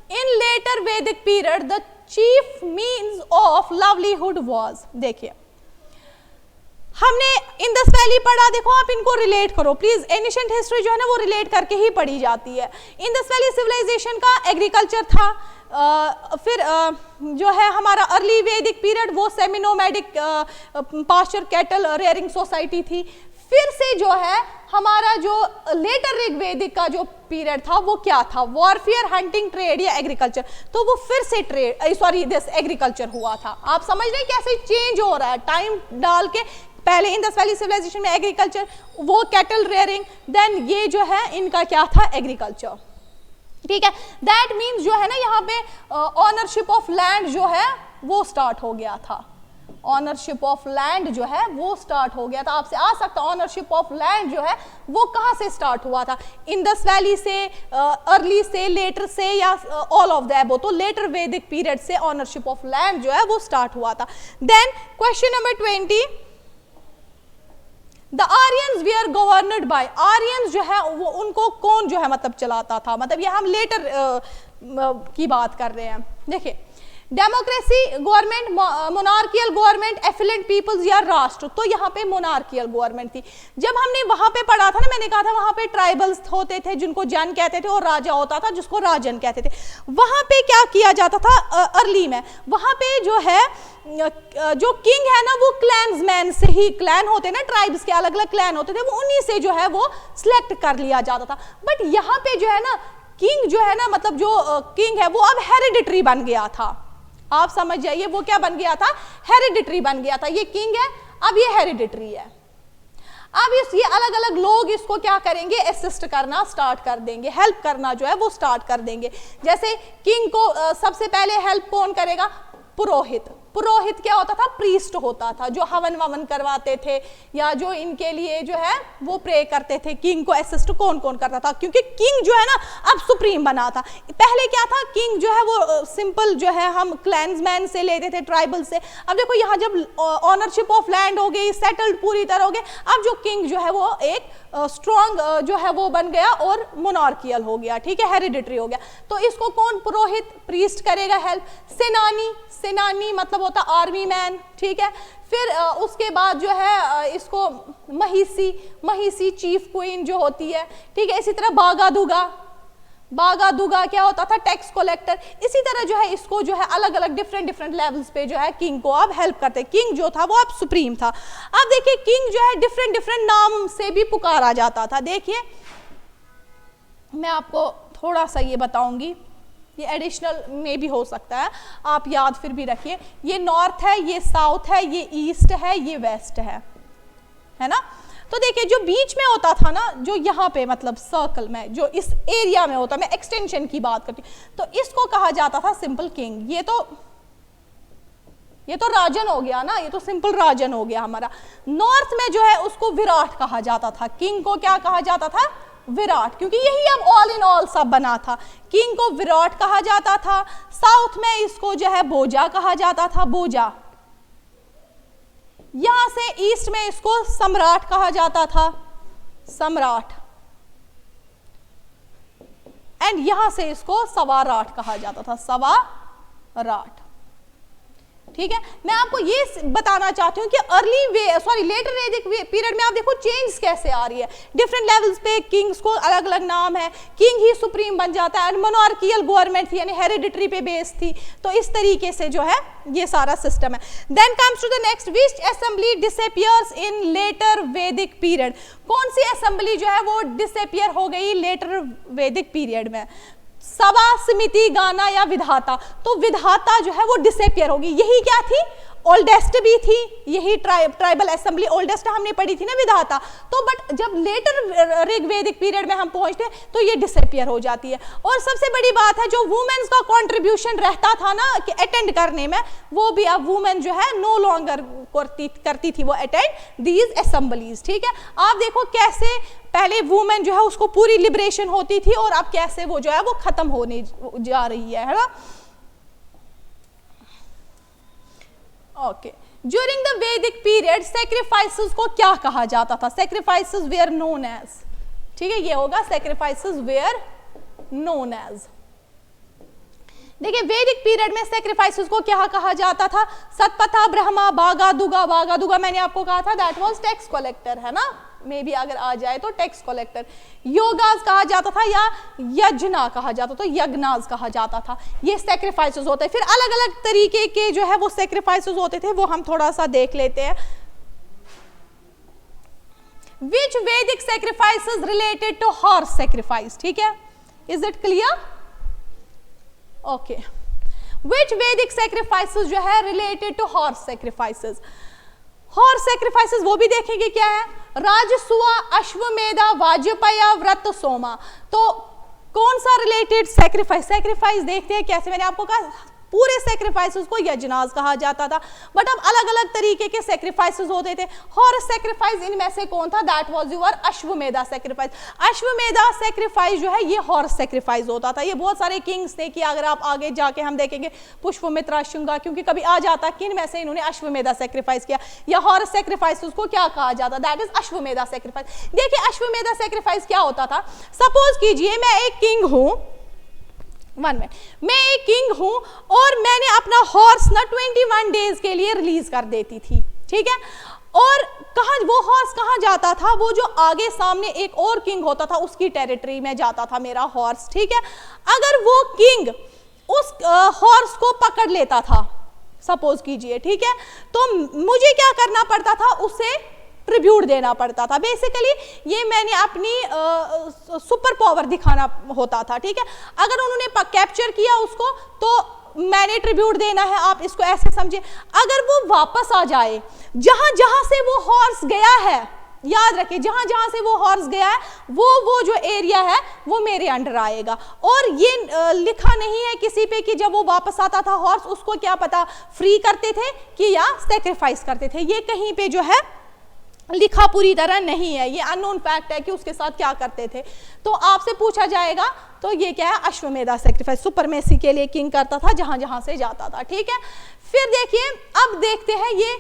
In later Vedic period, the chief means of livelihood was, देखिए हमने इंडस वैली पढ़ा, देखो आप इनको रिलेट करो प्लीज, एनिशिएंट हिस्ट्री जो है ना वो रिलेट करके ही पढ़ी जाती है। इंडस वैली सिविलाइजेशन का एग्रीकल्चर था, फिर जो है हमारा अर्ली वैदिक पीरियड वो सेमिनोमैडिक पास्चर कैटल रेयरिंग सोसाइटी थी। फिर से जो है हमारा जो लेटर ऋग्वेदिक का जो पीरियड था वो क्या था, वॉरफेयर, हंटिंग, ट्रेड या एग्रीकल्चर, तो वो फिर से ट्रेड सॉरी दिस एग्रीकल्चर हुआ था। आप समझ रहे हैं कैसे चेंज हो रहा है टाइम डाल के, पहले इंडस वैली सिविलाइजेशन में एग्रीकल्चर, वो कैटल रेयरिंग, देन ये जो है इनका क्या था, एग्रीकल्चर। ठीक है, दैट मीन्स जो है ना यहाँ पे ऑनरशिप ऑफ लैंड जो है वो स्टार्ट हो गया था, ऑनरशिप ऑफ लैंड जो है वो स्टार्ट हो गया था। आपसे आ सकता ऑनरशिप ऑफ लैंड जो है वो कहाँ से स्टार्ट हुआ था, इंडस वैली से, अर्ली से, लेटर से, या ऑल ऑफ द अबव, तो लेटर वैदिक पीरियड से ऑनरशिप ऑफ लैंड जो है वो स्टार्ट हुआ था। Then question number 20, the Aryans we are governed by, Aryans जो है वो उनको कौन जो है मतलब चलाता था, मतलब ये हम लेटर की बात कर रहे हैं। देखिए democracy government, monarchial government, affluent peoples या राष्ट्र, तो यहाँ पे मोनार्कियल गवर्नमेंट थी। जब हमने वहां पे पढ़ा था ना, मैंने कहा था वहां पे ट्राइबल्स होते थे जिनको जन कहते थे, और राजा होता था जिसको राजन कहते थे। वहां पे क्या किया जाता था अर्ली में, वहां पे जो है जो किंग है ना वो क्लैन्समैन से ही, क्लैन होते ना ट्राइब्स के अलग अलग क्लैन होते थे, वो उन्हीं से जो है वो सिलेक्ट कर लिया जाता था। बट यहाँ पे जो है ना किंग जो है ना, मतलब जो किंग है वो अब हेरिडिटरी बन गया था। आप समझ जाइए वो क्या बन गया था, हेरिडिटरी बन गया था। ये किंग है, अब ये हेरिडिटरी है। अब ये अलग अलग लोग इसको क्या करेंगे, असिस्ट करना स्टार्ट कर देंगे, हेल्प करना जो है वो स्टार्ट कर देंगे। जैसे किंग को सबसे पहले हेल्प कौन करेगा, पुरोहित। पुरोहित क्या होता था, प्रीस्ट होता था, जो हवन ववन करवाते थे या जो इनके लिए जो है वो प्रे करते थे। किंग को असिस्ट कौन कौन करता था, क्योंकि किंग जो है ना अब सुप्रीम बना था। पहले क्या था, किंग जो है वो सिंपल जो है हम क्लैन्समैन से लेते थे, ट्राइबल से। अब देखो यहाँ जब ऑनरशिप ऑफ लैंड हो गई, सेटल्ड पूरी तरह हो गए, अब जो किंग जो है वो एक स्ट्रॉन्ग जो है वो बन गया और मोनार्कियल हो गया। ठीक है, हेरिडिटरी हो गया। तो इसको कौन, पुरोहित, प्रीस्ट करेगा हेल्प। सेनानी, सेनानी मतलब होता आर्मी मैन। ठीक है, फिर उसके बाद जो है इसको महिसी, महिसी चीफ क्वीन जो होती है। ठीक है, इसी तरह बागा दुगा, बागा दुगा क्या होता था, टैक्स कलेक्टर। इसी तरह जो है इसको जो है अलग अलग डिफरेंट लेवल्स पे जो है किंग को अब हेल्प करते। किंग जो था वो अब सुप्रीम था। अब देखिए किंग जो है डिफरेंट नाम से भी पुकारा जाता था। देखिए मैं आपको थोड़ा सा ये बताऊंगी, ये एडिशनल में भी हो सकता है, आप याद फिर भी रखिए। ये नॉर्थ है, ये साउथ है, ये ईस्ट है, ये वेस्ट है ना। तो देखिए जो बीच में होता था ना, जो यहाँ पे मतलब सर्कल में जो इस एरिया में होता, मैं एक्सटेंशन की बात करती हूँ, तो इसको कहा जाता था सिंपल किंग। ये तो राजन हो गया ना, ये तो सिंपल राजन हो गया हमारा। नॉर्थ में जो है उसको विराट कहा जाता था। किंग को क्या कहा जाता था, विराट, क्योंकि यही अब ऑल इन ऑल सब बना था। किंग को विराट कहा जाता था। साउथ में इसको जो है बोजा कहा जाता था, बोजा। यहां से ईस्ट में इसको सम्राट कहा जाता था, सम्राट। एंड यहां से इसको सवाराट कहा जाता था, सवाराट। ठीक है, मैं आपको ये बताना चाहती हूँ कि लेटर वैदिक पीरियड में आप देखो चेंज कैसे आ रही है। डिफरेंट लेवल्स पे किंग्स को अलग अलग नाम है, किंग ही सुप्रीम बन जाता है। मोनार्कियल गवर्नमेंट थी, यानी हेरिडिटरी पे बेस थी। तो इस तरीके से जो है ये सारा सिस्टम है। Then comes to the next, which assembly disappears in later Vedic period. कौन सी असेंबली जो है वो डिसअपियर हो गई लेटर वैदिक पीरियड में? सभा, समिति, गाना या विधाता। तो विधाता जो है वो डिसअपियर होगी। यही क्या थी, ओल्डेस्ट भी थी, यही ट्राइबल असेंबली ओल्डेस्ट हमने पढ़ी थी ना, विधाता। तो बट जब लेटर ऋग्वेदिक पीरियड में हम पहुंचते तो ये डिसअपियर हो जाती है। और सबसे बड़ी बात है, जो वुमेन्स का कंट्रीब्यूशन रहता था ना कि अटेंड करने में, वो भी अब वुमेन जो है नो लॉन्गर करती थी वो अटेंड दीज असेंबलीज। ठीक है, आप देखो कैसे पहले वुमेन जो है उसको पूरी लिबरेशन होती थी और अब कैसे वो जो है वो खत्म होने जा रही है ना। ओके, ड्यूरिंग द वैदिक पीरियड सैक्रिफाइसेस को क्या कहा जाता था? सैक्रिफाइसेस वेयर नोन एज, ठीक है, ये होगा सैक्रिफाइसेस वेयर नोन एज। देखिए वैदिक पीरियड में सैक्रिफाइसेस को क्या कहा जाता था? सतपथा, ब्रह्मा, बागा दुगा। बागा दुगा मैंने आपको कहा था दैट वाज टैक्स कलेक्टर, है ना, में भी अगर आ जाए तो टैक्स कलेक्टर। योगाज कहा जाता था या यज्ञना कहा जाता था, यज्ञनाज कहा जाता था। ये सैक्रिफाइसेस होते हैं। फिर अलग अलग तरीके के जो है वो सैक्रिफाइसेस होते थे, वो हम थोड़ा सा देख लेते हैं। Which Vedic sacrifices related to horse sacrifice, ठीक है, is it clear? Okay, which Vedic sacrifices जो है related to horse sacrifices. Horse sacrifices वो भी देखेंगे क्या है, राजसूआ, अश्वमेधा, वाजपेय, व्रत, सोमा। तो कौन सा रिलेटेड सैक्रिफाइस देखते हैं कैसे। मैंने आपको कहा पूरे सैक्रिफाइसेस को यज्ञनाज कहा जाता था, बट अब अलग अलग तरीके के सैक्रिफाइसेस होते थे। हॉर्स सैक्रिफाइस इनमें से कौन था? That was your Ashvamedha sacrifice. Ashvamedha sacrifice जो है ये हॉर्स सैक्रिफाइस होता था। ये बहुत सारे किंग्स ने किया, अगर आप आगे जाके हम देखेंगे पुष्पमित्रा, शुंगा, क्योंकि कभी आ जाता किन में से इन्होंने अश्वमेधा सैक्रिफाइस किया या हॉर्स सैक्रिफाइस उसको क्या कहा जाता? That is Ashvamedha sacrifice. देखिए अश्वमेधा सैक्रिफाइस क्या होता था, सपोज कीजिए मैं एक किंग हूं, मैं एक किंग हूं और मैंने अपना हॉर्स ना 21 डेज के लिए रिलीज कर देती थी, ठीक है, और कहां वो हॉर्स कहां जाता था? वो जो आगे सामने एक और किंग होता था उसकी टेरिटरी में जाता था मेरा हॉर्स, ठीक है। अगर वो किंग उस हॉर्स को पकड़ लेता था सपोज कीजिए, ठीक है, तो मुझे क्या करना पड़ता था? उसे ट्रिब्यूट देना पड़ता था। बेसिकली ये मैंने अपनी सुपर पावर दिखाना होता था, ठीक है। अगर उन्होंने कैप्चर किया उसको तो मैंने ट्रिब्यूट देना है, आप इसको ऐसे समझिए। अगर वो वापस आ जाए जहां जहां से वो हॉर्स गया है, याद रखिए जहां जहां से वो हॉर्स गया है वो जो एरिया है वो मेरे अंडर आएगा। और ये लिखा नहीं है किसी पे कि जब वो वापस आता था हॉर्स उसको क्या पता फ्री करते थे कि या सैक्रिफाइस करते थे, ये कहीं पे जो है लिखा पूरी तरह नहीं है, ये अननोन फैक्ट है कि उसके साथ क्या करते थे। तो आपसे पूछा जाएगा तो ये क्या है? अश्वमेधा सैक्रिफाइस सुपरमेसी के लिए किंग करता था जहां जहां से जाता था, ठीक है। फिर देखिए अब देखते हैं ये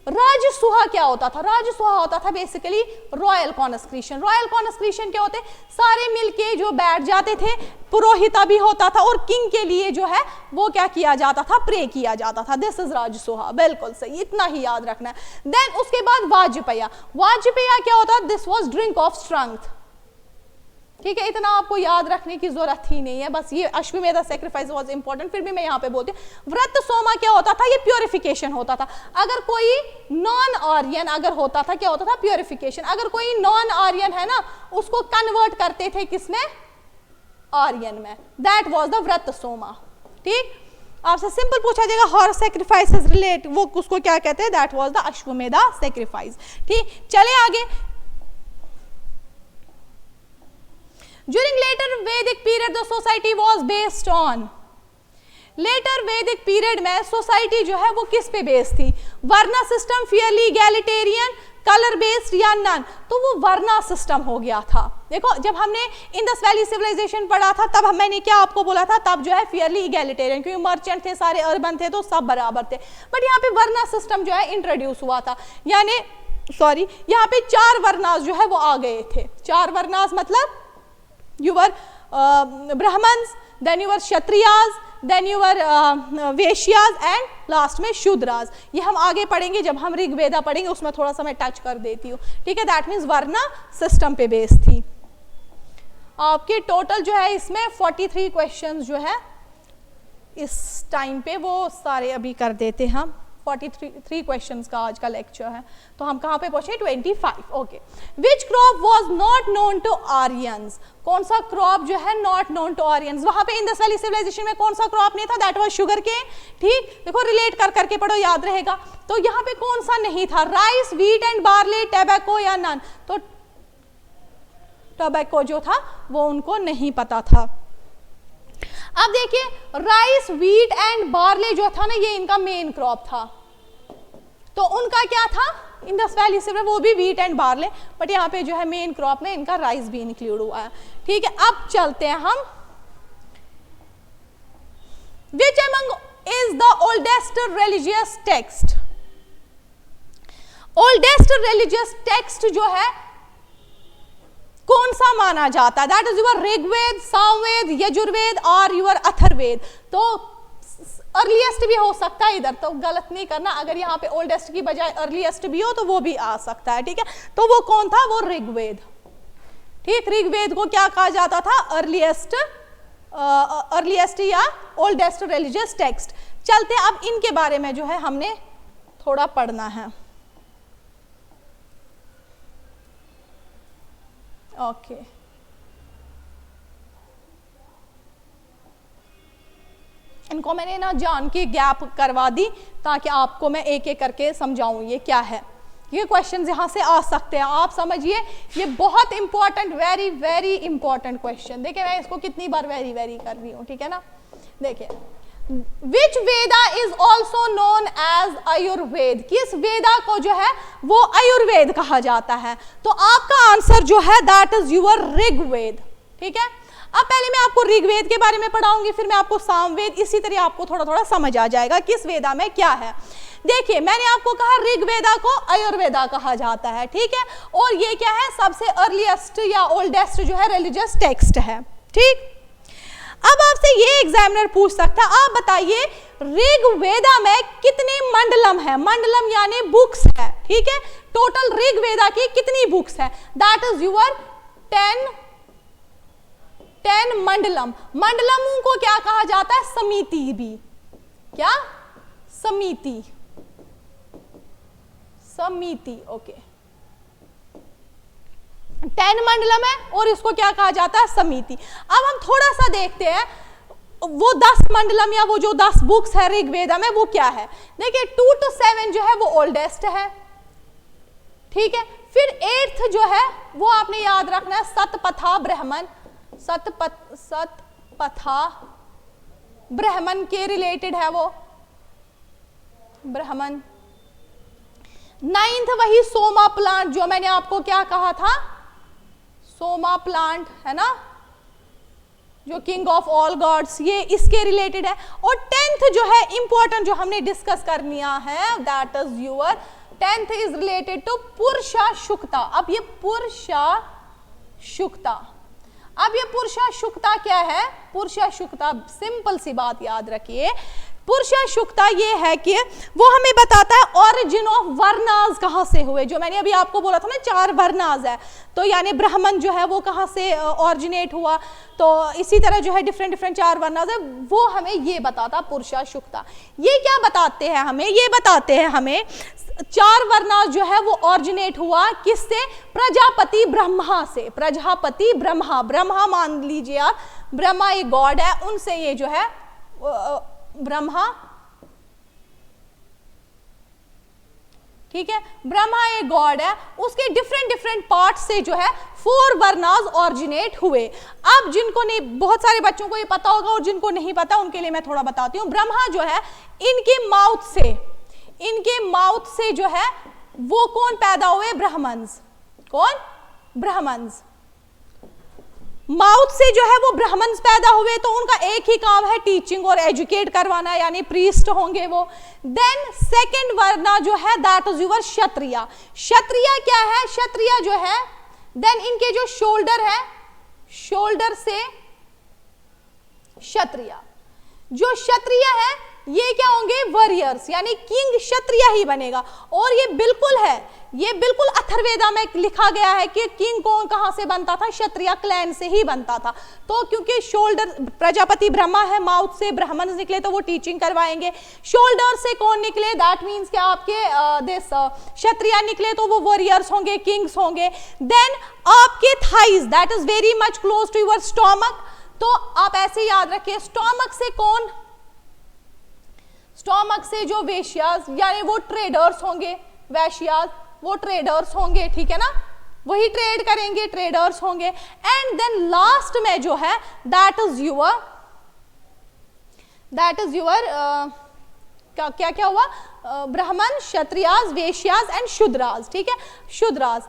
राजसूहा क्या होता था। राजसूहा होता था बेसिकली रॉयल कॉन्स्क्रिशन। रॉयल कॉन्स्क्रिशन क्या होते? सारे मिलके जो बैठ जाते थे, पुरोहिता भी होता था और किंग के लिए जो है वो क्या किया जाता था? प्रे किया जाता था। दिस इज राजसूहा, बिल्कुल सही, इतना ही याद रखना है। देन उसके बाद वाजपेय। वाजपेय क्या होता? This was drink of strength, ठीक है, इतना आपको याद रखने की जरूरत ही नहीं है, बस ये अश्वमेध सैक्रिफाइस वाज इंपॉर्टेंट, फिर भी मैं यहाँ पे बोलती हूँ। व्रत सोमा क्या होता था, ये प्योरिफिकेशन होता था। अगर कोई नॉन आर्यन अगर होता था, क्या होता था, प्योरिफिकेशन। अगर कोई नॉन आर्यन है ना, उसको कन्वर्ट करते थे किसमें, आर्यन में, दैट वाज द व्रत सोमा। ठीक, आपसे सिंपल पूछा जाएगा हॉर्स सैक्रिफाइसेस रिलेट, वो उसको क्या कहते हैं, that was the Ashvamedha sacrifice. ठीक, चले आगे। During later Vedic period the society was based on, later Vedic period में सोसाइटी जो है वो किस पे बेस्ड थी, varna system, fairly egalitarian, colour based या नन, तो वो वर्ना सिस्टम हो गया था। देखो जब हमने इंडस वैली सिविलाइजेशन पढ़ा था तब मैंने क्या आपको बोला था, तब जो है फियरली इगैलिटेरियन, क्योंकि मर्चेंट थे सारे, अर्बन थे तो सब बराबर थे, बट यहाँ पे वर्ना सिस्टम जो है इंट्रोड्यूस हुआ था, यानी सॉरी यहाँ पे 4 वर्नास जो है वो आ गए थे। 4 वर्नास मतलब you were Brahmans, then you were Kshatriyas, then you were Vaishyas and last में शूद्रास। ये हम आगे पढ़ेंगे जब हम ऋग्वेदा पढ़ेंगे, उसमें थोड़ा सा मैं टच कर देती हूँ। ठीक है, दैट मीन्स वर्ना सिस्टम पे बेस थी। आपके टोटल जो है इसमें 43 क्वेश्चंस जो है इस टाइम पे, वो सारे अभी कर देते हम। 43 क्वेश्चंस का आज का लेक्चर है, तो हम कहाँ पे पहुंचे, 25। Okay, which crop was not known to Aryans, कौन सा क्रॉप जो है नॉट नोन टू आर्यंस, वहां पे इंडस वैली सिविलाइजेशन में कौन सा क्रॉप नहीं था, दैट वाज शुगर केन। ठीक, देखो रिलेट कर करके पढ़ो, याद रहेगा। तो यहाँ पे कौन सा नहीं था, rice, wheat and barley, tobacco या नन, तो टैबैको जो था वो उनको नहीं पता था। अब देखिए राइस, व्हीट एंड बार्ले जो था ना, ये इनका मेन क्रॉप था, तो उनका क्या था, इंडस वैली से वो भी व्हीट एंड बार्ले, बट यहाँ पे जो है मेन क्रॉप में इनका राइस भी इंक्लूड हुआ है। ठीक है, अब चलते हैं हम, which among is the oldest religious text, oldest religious text जो है कौन सा माना जाता है, that is your Rigveda, Samaveda, Yajurveda और यूर अथर्ववेद। तो अर्लीस्ट भी हो सकता है इधर, तो गलत नहीं करना, अगर यहाँ पे ओल्डेस्ट की बजाय अर्लीस्ट भी हो तो वो भी आ सकता है। ठीक है, तो वो कौन था, वो ऋग्वेद। ठीक, ऋग्वेद को क्या कहा जाता था, अर्लीस्ट या ओल्डेस्ट रिलीजियस टेक्स्ट। चलते अब इनके बारे में जो है हमने थोड़ा पढ़ना है। ओके, इनको मैंने ना जान के गैप करवा दी ताकि आपको मैं एक एक करके समझाऊं ये क्या है। ये क्वेश्चन यहाँ से आ सकते हैं, आप समझिए, ये बहुत important, very very important question. देखिए मैं इसको कितनी बार वेरी वेरी कर रही हूँ, ठीक है ना। देखिए, which Veda is also known as Ayurveda, किस वेदा को जो है वो आयुर्वेद कहा जाता है, तो आपका आंसर जो है दैट इज यूर ऋग्वेद। ठीक है, अब पहले मैं आपको ऋग्वेद के बारे में पढ़ाऊंगी, फिर मैं आपको सामवेद, इसी तरह आपको थोड़ा थोड़ा समझ आ जाएगा किस वेदा में क्या है। देखिए मैंने आपको कहा ऋग्वेदा को आयुर्वेदा कहा जाता है, ठीक है, और ये क्या है, सबसे अर्लीस्ट या ओल्डेस्ट जो है रिलीजियस टेक्स्ट है। ठीक, अब आपसे ये एग्जामिनर पूछ सकता है, आप बताइए ऋग्वेदा में कितने मंडलम है, मंडलम यानी बुक्स है। ठीक है, टोटल ऋग्वेदा की कितनी बुक्स है, दैट इज यूर 10 मंडलम। मंडलमों को क्या कहा जाता है, समिति भी, क्या, समिति, समिति। ओके, 10 मंडलम है और इसको क्या कहा जाता है, समिति। अब हम थोड़ा सा देखते हैं वो 10 मंडलम या वो जो 10 बुक्स है ऋग्वेदा में वो क्या है। देखिए 2 to 7 जो है वो ओल्डेस्ट है, ठीक है, फिर 8th जो है वो आपने याद रखना है सतपथा ब्राह्मण, सतपथा ब्राह्मण के रिलेटेड है वो ब्राह्मण। 9th वही सोमा प्लांट, जो मैंने आपको क्या कहा था, सोमा प्लांट है ना, जो किंग ऑफ ऑल गॉड्स, ये इसके रिलेटेड है। और 10th जो है इंपॉर्टेंट, जो हमने डिस्कस करना है, that is your 10th is related to Purusha Sukta. अब ये पुरुषा शुक्ता, अब ये पुरुषा शुक्ता क्या है, पुरुषा शुक्ता सिंपल सी बात याद रखिए, पुरुषा शुक्ता ये है कि वो हमें बताता है ओरिजिन ऑफ वर्णास कहाँ से हुए। जो मैंने अभी आपको बोला था ना 4 वर्णास है, तो यानी ब्राह्मण जो है वो कहाँ से ओरिजिनेट हुआ, तो इसी तरह जो है डिफरेंट डिफरेंट 4 वर्णास है, वो हमें ये बताता पुरुषा शुक्ता। ये क्या बताते हैं हमें, ये बताते हैं हमें 4 वर्णास जो है वो ओरिजिनेट हुआ किससे, प्रजापति ब्रह्मा से। प्रजापति ब्रह्मा, ब्रह्मा मान लीजिए आप, ब्रह्मा एक गॉड है, उनसे ये जो है ब्रह्मा, ठीक है, ब्रह्मा एक गॉड है, उसके डिफरेंट डिफरेंट पार्ट से जो है 4 वर्णास ओरिजिनेट हुए। अब जिनको नहीं, बहुत सारे बच्चों को ये पता होगा और जिनको नहीं पता उनके लिए मैं थोड़ा बताती हूँ। ब्रह्मा जो है इनके माउथ से जो है वो कौन पैदा हुए, ब्राह्मण्स। कौन, ब्राह्मण्स, माउथ से जो है वो ब्राह्मण्स पैदा हुए, तो उनका एक ही काम है टीचिंग और एजुकेट करवाना, यानी प्रीस्ट होंगे वो। देन सेकंड वर्ना जो है दैट इज योर क्षत्रिय। क्षत्रिय क्या है, क्षत्रिय जो है, देन इनके जो शोल्डर है, शोल्डर से क्षत्रिय, जो क्षत्रिय है ये क्या होंगे, वॉरियर्स, यानी किंग क्षत्रिय ही बनेगा। और ये बिल्कुल है, ये बिल्कुल अथर्ववेदा में लिखा गया है कि किंग कौन कहां से बनता था, क्षत्रिय क्लैन से ही बनता था। तो क्योंकि शोल्डर, प्रजापति ब्रह्मा है, माउथ से ब्राह्मण निकले तो वो टीचिंग करवाएंगे। शोल्डर से कौन निकले, दैट मीन्स कि आपके देश क्षत्रिय निकले तो वो वॉरियर्स होंगे, किंग्स होंगे। देन आपके thighs, that is very much close to your stomach, तो आप ऐसे याद रखिए, स्टोमक से कौन, स्टोमक से जो वेश्यास यानी वो ट्रेडर्स होंगे, वैश्यास वो ट्रेडर्स होंगे, ठीक है ना, वही ट्रेड करेंगे, ट्रेडर्स होंगे। एंड देन लास्ट में जो है दैट इज योर क्या क्या हुआ, ब्राह्मण, क्षत्रियास, वेश्यास एंड शूद्रास, ठीक है, शूद्रास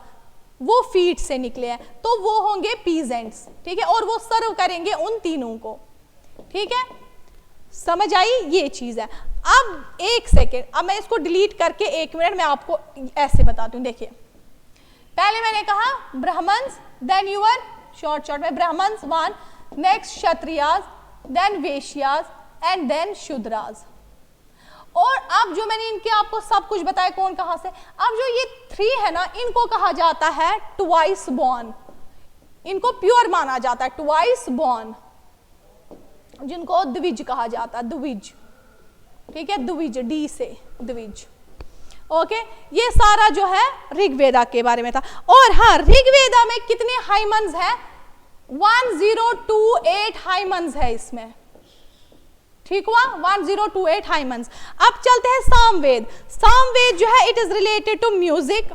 वो फीट से निकले हैं, तो वो होंगे पीजेंट्स, ठीक है, और वो सर्व करेंगे उन तीनों को, ठीक है, समझ आई ये चीज है। अब एक सेकेंड, अब मैं इसको डिलीट करके 1 मिनट में आपको ऐसे बताती हूँ। देखिए पहले मैंने कहा ब्राह्मण्स, देन यूर शॉर्ट में Brahmins 1, next Kshatriyas, then Vaishyas and then Shudras. और अब जो मैंने इनके आपको सब कुछ बताया कौन कहां से, अब जो ये 3 है ना, इनको कहा जाता है ट्वाइस बॉर्न, इनको प्योर माना जाता है, ट्वाइस बॉर्न, जिनको द्विज कहा जाता है, द्विज, ठीक है, द्विज, डी से द्विज। ओके, ये सारा जो है ऋग्वेदा के बारे में था। और हाँ, ऋग्वेदा में कितने हाइमन्स है, 1028 हाइमन्स है इसमें, ठीक हुआ, 1028 हाइमन्स। अब चलते हैं सामवेद। सामवेद जो है it is related to music,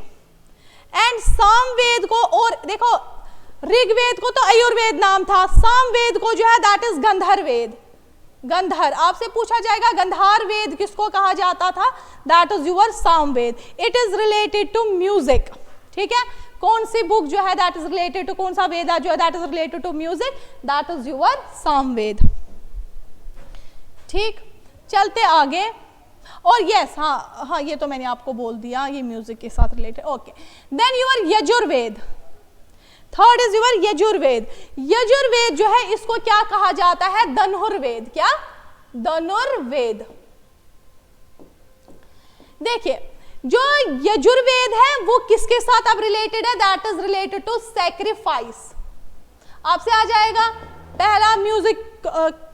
and Samaveda को, और देखो ऋग्वेद को तो आयुर्वेद नाम था, सामवेद को जो है दैट इज गंधर्वेद। गंधर, आपसे पूछा जाएगा गंधार वेद किसको कहा जाता था, that is your Samaveda. It is related to music, ठीक है, कौन सी बुक जो है दैट इज रिलेटेड टू, कौन सा वेदा जो है that is related to music, that is your Samaveda. ठीक, चलते आगे। और यस, हाँ ये तो मैंने आपको बोल दिया, ये म्यूजिक के साथ related. Okay, then your Yajurveda, third is your Yajurveda. Yajurveda जो है इसको क्या कहा जाता है, धनुर्वेद। क्या, धनुर्वेद। देखिए जो यजुर्वेद है वो किसके साथ अब रिलेटेड है, that is related to sacrifice. आपसे आ जाएगा पहला म्यूजिक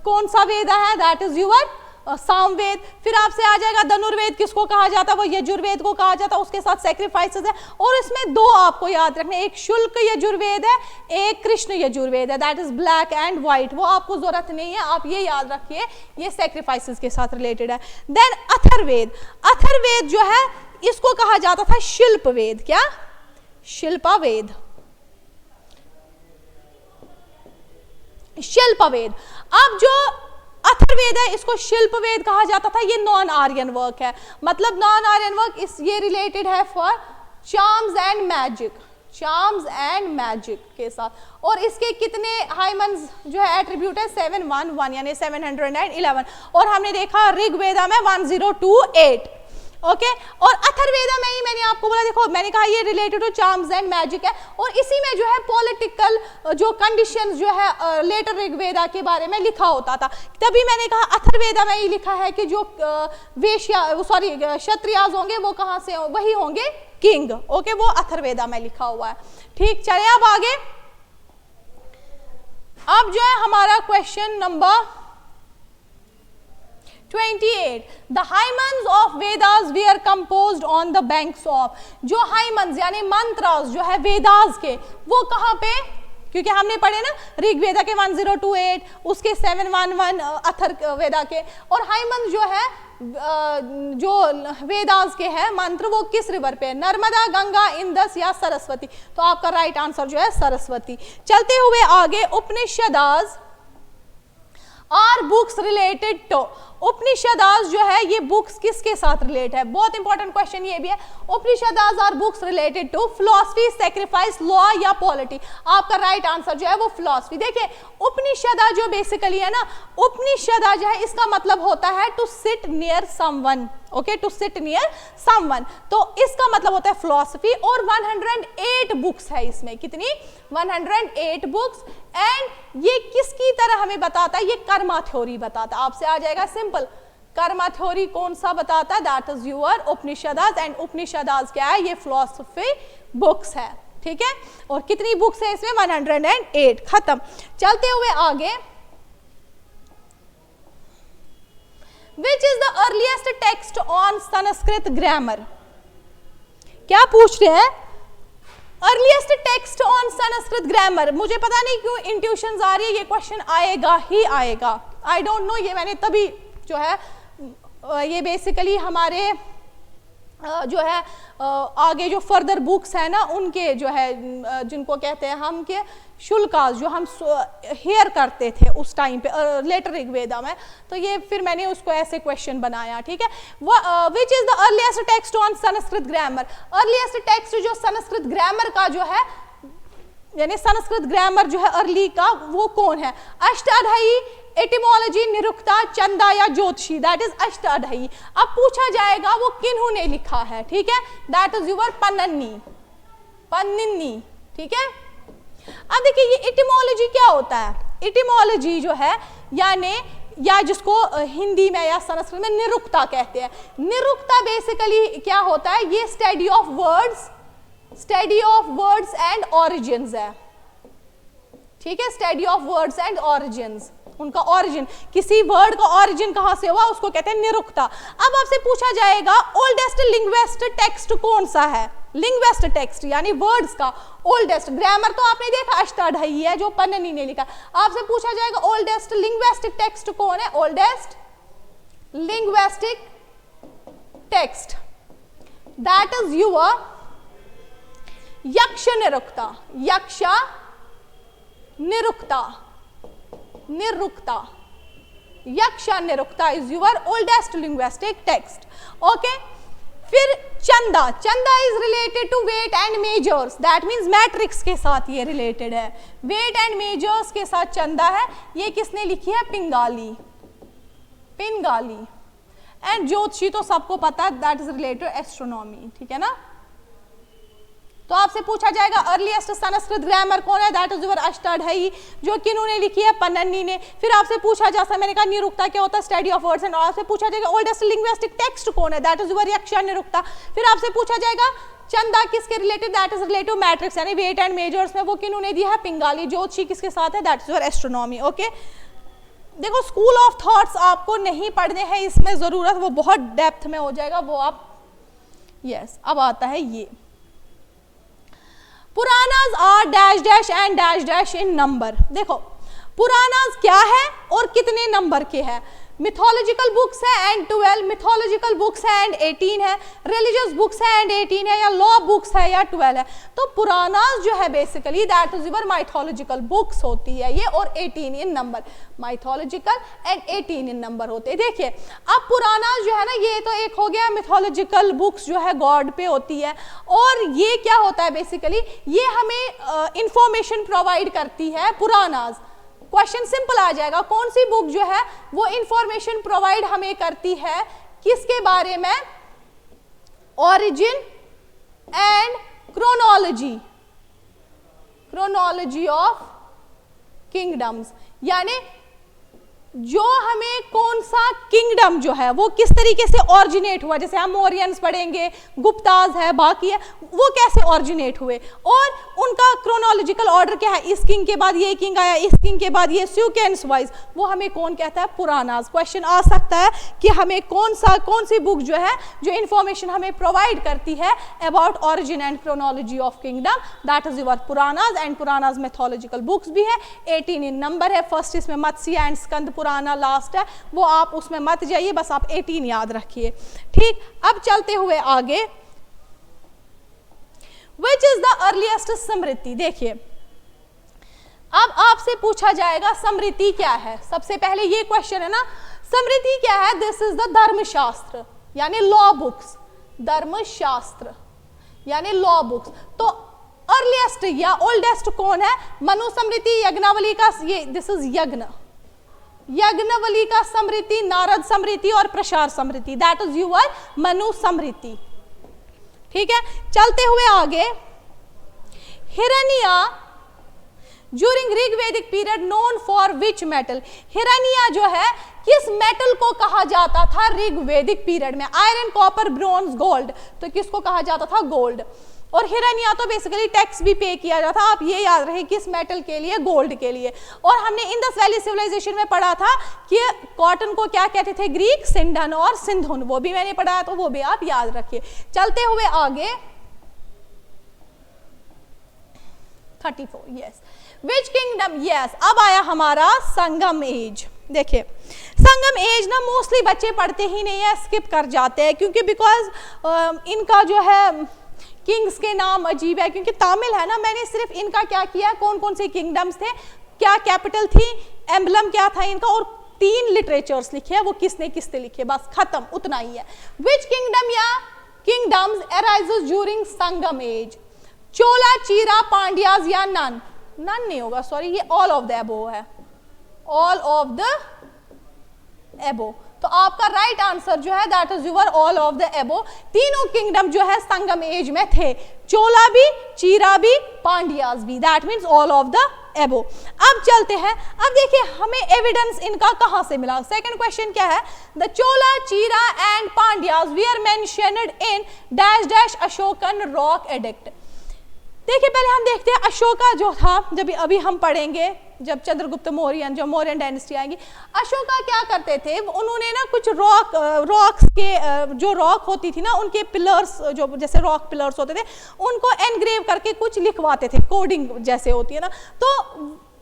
कौन सा वेद है, दैट इज योर सामवेद। फिर आपसे आ जाएगा धनुर्वेद किसको कहा जाता है, वो यजुर्वेद को कहा जाता है, उसके साथ सैक्रिफाइसेस है। और इसमें 2 आपको याद रखने, एक शुल्क यजुर्वेद है, एक कृष्ण यजुर्वेद है, that is black and white, वो आपको जरूरत नहीं है, आप ये याद रखिए, ये सैक्रिफाइसेस के साथ रिलेटेड है। देन अथर्ववेद। अथर्ववेद जो है इसको कहा जाता था शिल्प वेद। क्या, शिल्पावेद, शिल्पवेद। अब जो अथर्ववेद है इसको शिल्पवेद कहा जाता था, ये नॉन आर्यन वर्क है, मतलब नॉन आर्यन वर्क इस ये रिलेटेड है for charms and magic, charms and magic के साथ। और इसके कितने हाइमन्स जो है एट्रीब्यूट है, 711 यानी 711। और हमने देखा ऋग्वेदा में 1028। ओके और अथर्ववेदा में ही मैंने आपको बोला, देखो मैंने कहा ये related to charms and magic है, और इसी में जो है पॉलिटिकल जो कंडीशंस जो है लेटर ऋग्वेदा के बारे में लिखा होता था। तभी मैंने कहा अथर्ववेदा में ही लिखा है कि जो क्षत्रियाज होंगे वो कहाँ से, वही होंगे किंग। ओके वो अथर्ववेदा में लिखा हुआ है। ठीक, चले अब आगे। अब जो है हमारा question number 28, the hymns of Vedas were composed on the banks of, जो hymns यानी मंत्रास जो है वेदास के, वो कहाँ पे, क्योंकि हमने पढ़े ना ऋग्वेदा के 1028, उसके 711 अथर्ववेदा के, और हाइमंस जो है जो वेदास के हैं मंत्र वो किस रिवर पे है, नर्मदा, गंगा, इंदस या सरस्वती। तो आपका राइट आंसर जो है सरस्वती। चलते हुए आगे, उपनिषदास आर बुक्स रिलेटेड टू, उपनिषदास जो है ये बुक्स किसके साथ रिलेट है, बहुत इंपॉर्टेंट क्वेश्चन ये भी है। Upanishads are books related to philosophy, sacrifice, law या पॉलिटी। आपका राइट आंसर जो है वो फिलॉसफी। देखिए उपनिषदा जो बेसिकली है ना, उपनिषदा जो है इसका मतलब होता है to sit near someone. Okay, to sit near someone, तो इसका मतलब होता है फिलॉसफी। और 108 बुक्स है इसमें, कितनी, 108 बुक्स। एंड ये किसकी तरह हमें बताता है, ये कर्मा थ्योरी बताता है। आपसे आ जाएगा सिंपल, कर्मा थ्योरी कौन सा बताता है, दैट इज योर उपनिषदास। एंड उपनिषदास क्या है, ये फिलॉसफी बुक्स है। ठीक है, और कितनी बुक्स है इसमें, 108। खत्म। चलते हुए आगे, Which is the earliest text on Sanskrit grammar, क्या पूछ रहे हैं, earliest text on Sanskrit grammar. मुझे पता नहीं क्यों इंट्यूशंस आ रही है, ये क्वेश्चन आएगा ही आएगा, आई डोंट नो। ये मैंने तभी जो है ये बेसिकली हमारे जो है आगे जो फर्दर बुक्स है ना उनके जो है जिनको कहते हैं हम के शुल्कास, जो हम हेयर करते थे उस टाइम पे लेटर ऋग्वेदा में, तो ये फिर मैंने उसको ऐसे क्वेश्चन बनाया। ठीक है, which is the earliest text on Sanskrit grammar, earliest text जो संस्कृत ग्रामर का जो है, यानी संस्कृत ग्रामर जो है अर्ली का, वो कौन है, अष्टाध्यायी, एटिमोलॉजी, निरुक्ता, चंदा या ज्योतिषी, दैट इज अष्टाध्यायी। अब पूछा जाएगा वो किन्होंने लिखा है, ठीक है, दैट इज योर पन्निनी। ठीक है, अब देखिए ये एटिमोलॉजी क्या होता है, एटिमोलॉजी जो है यानी या जिसको हिंदी में या संस्कृत में निरुक्ता कहते हैं। निरुक्ता बेसिकली क्या होता है, ये study of words and origins है। ठीक है, study of words and origins, उनका ऑरिजिन, किसी वर्ड का ऑरिजिन कहां से हुआ उसको कहते हैं निरुक्ता। अब आपसे पूछा जाएगा ओल्डेस्ट लिंग्विस्ट टेक्स्ट कौन सा है, लिंग्विस्ट टेक्स्ट यानी वर्ड्स का ओल्डेस्ट। ग्रामर तो आपने देखा अष्टाध्यायी है जो पन्निनी ने लिखा। आपसे पूछा जाएगा ओल्डेस्ट लिंग्विस्टिक टेक्स्ट कौन है, oldest linguistic text, that is your Yaksha Nirukta, Yaksha Nirukta, Yaksha Nirukta is your oldest linguistic text. Okay, फिर चंदा, चंदा is related to weight and measures, that means matrix के साथ ये रिलेटेड है, वेट एंड मेजर्स के साथ चंदा है। ये किसने लिखी है, पिंगाली। एंड ज्योतिषी तो सबको पता है, that is related to astronomy. ठीक है ना, तो आपसे पूछा जाएगा अर्लीस्ट संस्कृत ग्रामर कौन है, दैट इज योर अष्टाध्यायी, जो किन्होंने लिखी है, पन्निनी ने। फिर आपसे पूछा जाता है, मैंने कहा निरुक्ता क्या होता है, स्टडी ऑफ वर्ड्स एंड, आपसे पूछा जाएगा ओल्डेस्ट लिंग्विस्टिक टेक्स्ट कौन है, दैट इज योर यक्षा निरुक्ता। फिर आपसे पूछा जाएगा चंदा किसके related, that is related matrix यानी वेट एंड मेजर्स में, वो किन्होंने दिया है, पिंगाली। ज्योतिषी किसके साथ है, that is your astronomy. Okay, देखो स्कूल ऑफ थॉट्स आपको नहीं पढ़ने हैं इसमें जरूरत, वो बहुत डेप्थ में हो जाएगा, वो आप यस। अब आता है ये Puranas are dash dash and dash dash in number. देखो पुरानास क्या है और कितने नंबर के है, मिथोलॉजिकल बुक्स है एंड 12, मिथोलॉजिकल बुक्स है एंड 18 है, रिलीजियस बुक्स है एंड 18 है, या लॉ बुक्स है या 12 है। तो पुरानास जो है basically that is your mythological books होती है ये, और 18 in number, mythological and 18 in number होते हैं। देखिए अब पुरानास जो है ना, ये तो एक हो गया मिथोलॉजिकल बुक्स जो है गॉड पे होती है, और ये क्या होता है बेसिकली, ये हमें इंफॉर्मेशन प्रोवाइड करती है। पुरानास क्वेश्चन सिंपल आ जाएगा, कौन सी बुक जो है वो इंफॉर्मेशन प्रोवाइड हमें करती है, किसके बारे में, origin and chronology of kingdoms, यानी जो हमें कौन सा किंगडम जो है वो किस तरीके से ऑरिजिनेट हुआ, जैसे हम मौर्यंस पढ़ेंगे, गुप्ताज है, बाकी है, वो कैसे ऑरिजिनेट हुए और उनका क्रोनोलॉजिकल ऑर्डर क्या है, इस किंग के बाद ये किंग आया, इस किंग के बाद ये, सीक्वेंस वाइज, वो हमें कौन कहता है, पुरानास। क्वेश्चन आ सकता है कि हमें कौन सी बुक जो है जो इंफॉर्मेशन हमें प्रोवाइड करती है about origin and chronology of kingdom, that is your Puranas. And Puranas mythological books भी है, 18 इन नंबर है, फर्स्ट इसमें मत्स्य एंड स्कंद पुराना लास्ट है, वो आप उसमें मत जाइए, बस आप 18 याद रखिए, ठीक। अब चलते हुए आगे, Which is the earliest स्मृति, देखिए अब आपसे पूछा जाएगा स्मृति क्या है। सबसे पहले ये क्वेश्चन है ना, स्मृति क्या है, दिस इज द धर्मशास्त्र यानी लॉ बुक्स, धर्मशास्त्र यानी लॉ बुक्स। तो अर्लीस्ट या ओल्डेस्ट कौन है, मनुस्मृति, यज्ञावली का, ये दिस इज यज्ञवल्ली का स्मृति, नारद स्मृति और Parashara Smriti, that is your Manusmriti, ठीक है। चलते हुए आगे, Hiranya during Rig Vedic period known for which metal, Hiranya जो है किस मेटल को कहा जाता था ऋग वैदिक पीरियड में, आयरन, कॉपर, ब्रोंज, गोल्ड, तो किसको कहा जाता था, गोल्ड। और हिरण्या तो बेसिकली टैक्स भी पे किया जाता, आप ये याद रहे किस मेटल के लिए, गोल्ड के लिए। और हमने इंडस वैली सिविलाइजेशन में पढ़ा था कि कॉटन को क्या कहते थे, ग्रीक, सिंधन और सिंधुन, वो भी मैंने पढ़ा, तो वो भी आप याद रखिए। चलते हुए आगे, 34, यस, विच किंगडम, यस, अब आया हमारा संगम एज। देखिए संगम एज ना मोस्टली बच्चे पढ़ते ही नहीं है, स्किप कर जाते हैं, क्योंकि बिकॉज इनका जो है किंग्स के नाम अजीब है, क्योंकि तामिल है ना, मैंने सिर्फ इनका क्या किया, कौन कौन से किंगडम्स थे, क्या कैपिटल थी, एम्बलम क्या था इनका, और 3 लिटरेचर्स लिखे हैं, वो किसने किसने लिखे, बस खत्म, उतना ही है। विच किंगडम या kingdoms arises during Sangam as, चोला, चीरा, पांड्याज या नन नहीं होगा, सॉरी, ये ऑल ऑफ द एबो है, ऑल ऑफ द एबो। तो आपका राइट आंसर जो है that is your all of the एबो। तीनों किंगडम जो है संगम एज में थे, चोला भी, चीरा भी, पांड्याज भी, that means all of the एबो। अब चलते हैं, अब देखिए हमें एविडेंस इनका कहां से मिला। सेकंड क्वेश्चन क्या है, the Chola, Chera and Pandyas we are mentioned in dash dash Ashokan rock edict. देखिए पहले हम देखते हैं अशोका जो था, जब अभी हम पढ़ेंगे जब चंद्रगुप्त मौर्य, जो मौर्यन डायनेस्टी आएगी, अशोका क्या करते थे, उन्होंने ना कुछ रॉक्स के जो रॉक होती थी ना, उनके पिलर्स, जो जैसे रॉक पिलर्स होते थे, उनको एनग्रेव करके कुछ लिखवाते थे, कोडिंग जैसे होती है ना, तो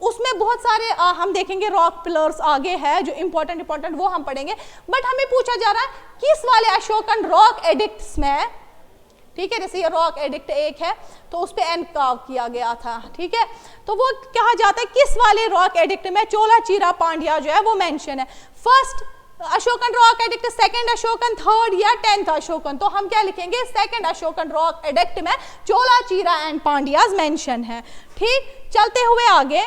उसमें बहुत सारे हम देखेंगे रॉक पिलर्स आगे है जो इंपॉर्टेंट वो हम पढ़ेंगे। बट हमें पूछा जा रहा है किस वाले अशोकन रॉक एडिक्ट्स में, ठीक है, जैसे ये रॉक एडिक्ट एक है तो उस पे एनकाव किया गया था, ठीक है, तो वो कहा जाता है किस वाले रॉक एडिक्ट में चोला, चीरा, पांड्या जो है वो मेंशन है। First Ashokan rock addict, second Ashokan, third या 10th अशोकन, तो हम क्या लिखेंगे, सेकंड अशोकन रॉक एडिक्ट में चोला, चीरा एंड पांड्याज मेंशन है, ठीक। चलते हुए आगे,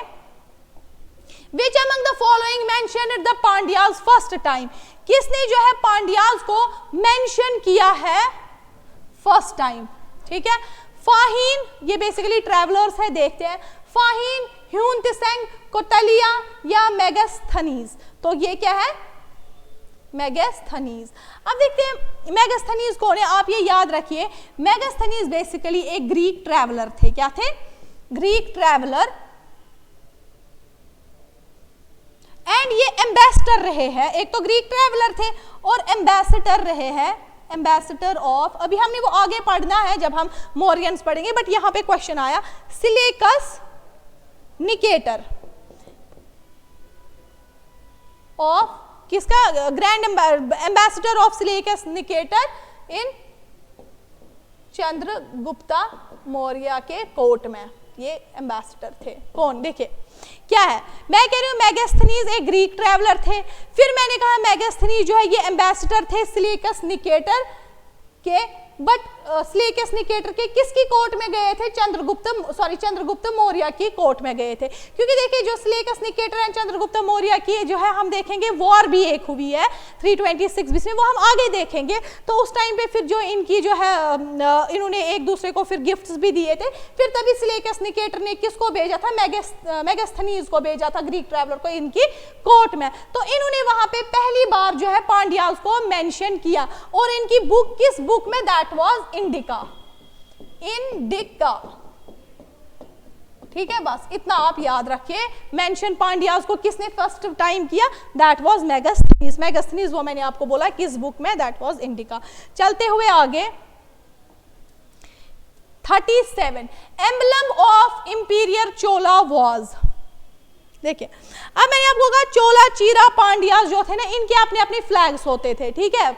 Which among the following mentioned the Pandyas first time, किसने जो है पांड्याज को मेंशन किया है फर्स्ट टाइम, ठीक है। फाहिन, ये बेसिकली ट्रैवलर्स है, देखते हैं, फाहिन, ह्यून त्सिंग, कोटलिया या मेगास्थनीज, तो ये क्या है, मेगास्थनीज। अब देखते हैं मेगास्थनीज कौन है, आप ये याद रखिए, मेगास्थनीज बेसिकली एक ग्रीक ट्रैवलर थे, क्या थे, ग्रीक ट्रैवलर, एंड ये एम्बेसडर रहे हैं, एक तो ग्रीक ट्रैवलर थे और एम्बेसडर रहे हैं, एम्बेसडर ऑफ, अभी हमने वो आगे पढ़ना है जब हम मौर्यंस पढ़ेंगे, बट यहां पे क्वेश्चन आया, सिलेकस निकेटर ऑफ किसका, ग्रैंड एम्बेसडर ऑफ सिलेकस निकेटर इन चंद्रगुप्ता मौर्य के कोर्ट में, ये एम्बेसडर थे, कौन, देखिए क्या है, मैं कह रही हूं मेगास्थनीज एक ग्रीक ट्रैवलर थे, फिर मैंने कहा मेगास्थनीज जो है ये एम्बेसडर थे सिलेकस निकेटर के बट स्लेकस निकेटर के किसकी कोर्ट में गए थे? चंद्रगुप्त मौर्य की कोर्ट में गए थे। क्योंकि देखिए जो स्लेकस निकेटर एंड चंद्रगुप्त मौर्य की जो है हम देखेंगे वॉर भी एक हुई है 326 बीसी में, वो हम आगे देखेंगे। तो उस टाइम पे फिर जो इनकी जो है इन्होंने एक दूसरे को फिर गिफ्ट्स भी दिए थे। फिर तभी स्लेकस निकेटर ने किसको भेजा था? मेगास्थनीज को भेजा था, ग्रीक ट्रैवलर को, इनकी कोर्ट में। तो इन्होंने वहां पे पहली बार जो है पांड्यास को मेंशन किया। और इनकी बुक किस बुक में? That was indica. ठीक है, बस इतना आप याद रखिए। मेंशन पांड्यास को किसने फर्स्ट टाइम किया? That was Megasthenes. वो मैंने आपको बोला किस बुक में? That was indica. चलते हुए आगे 37 emblem of imperial Chola was. देखिए अब मैंने आपको कहा चोला, चीरा, पांड्यास जो थे ना, इनके अपने अपने फ्लैग्स होते थे। ठीक है,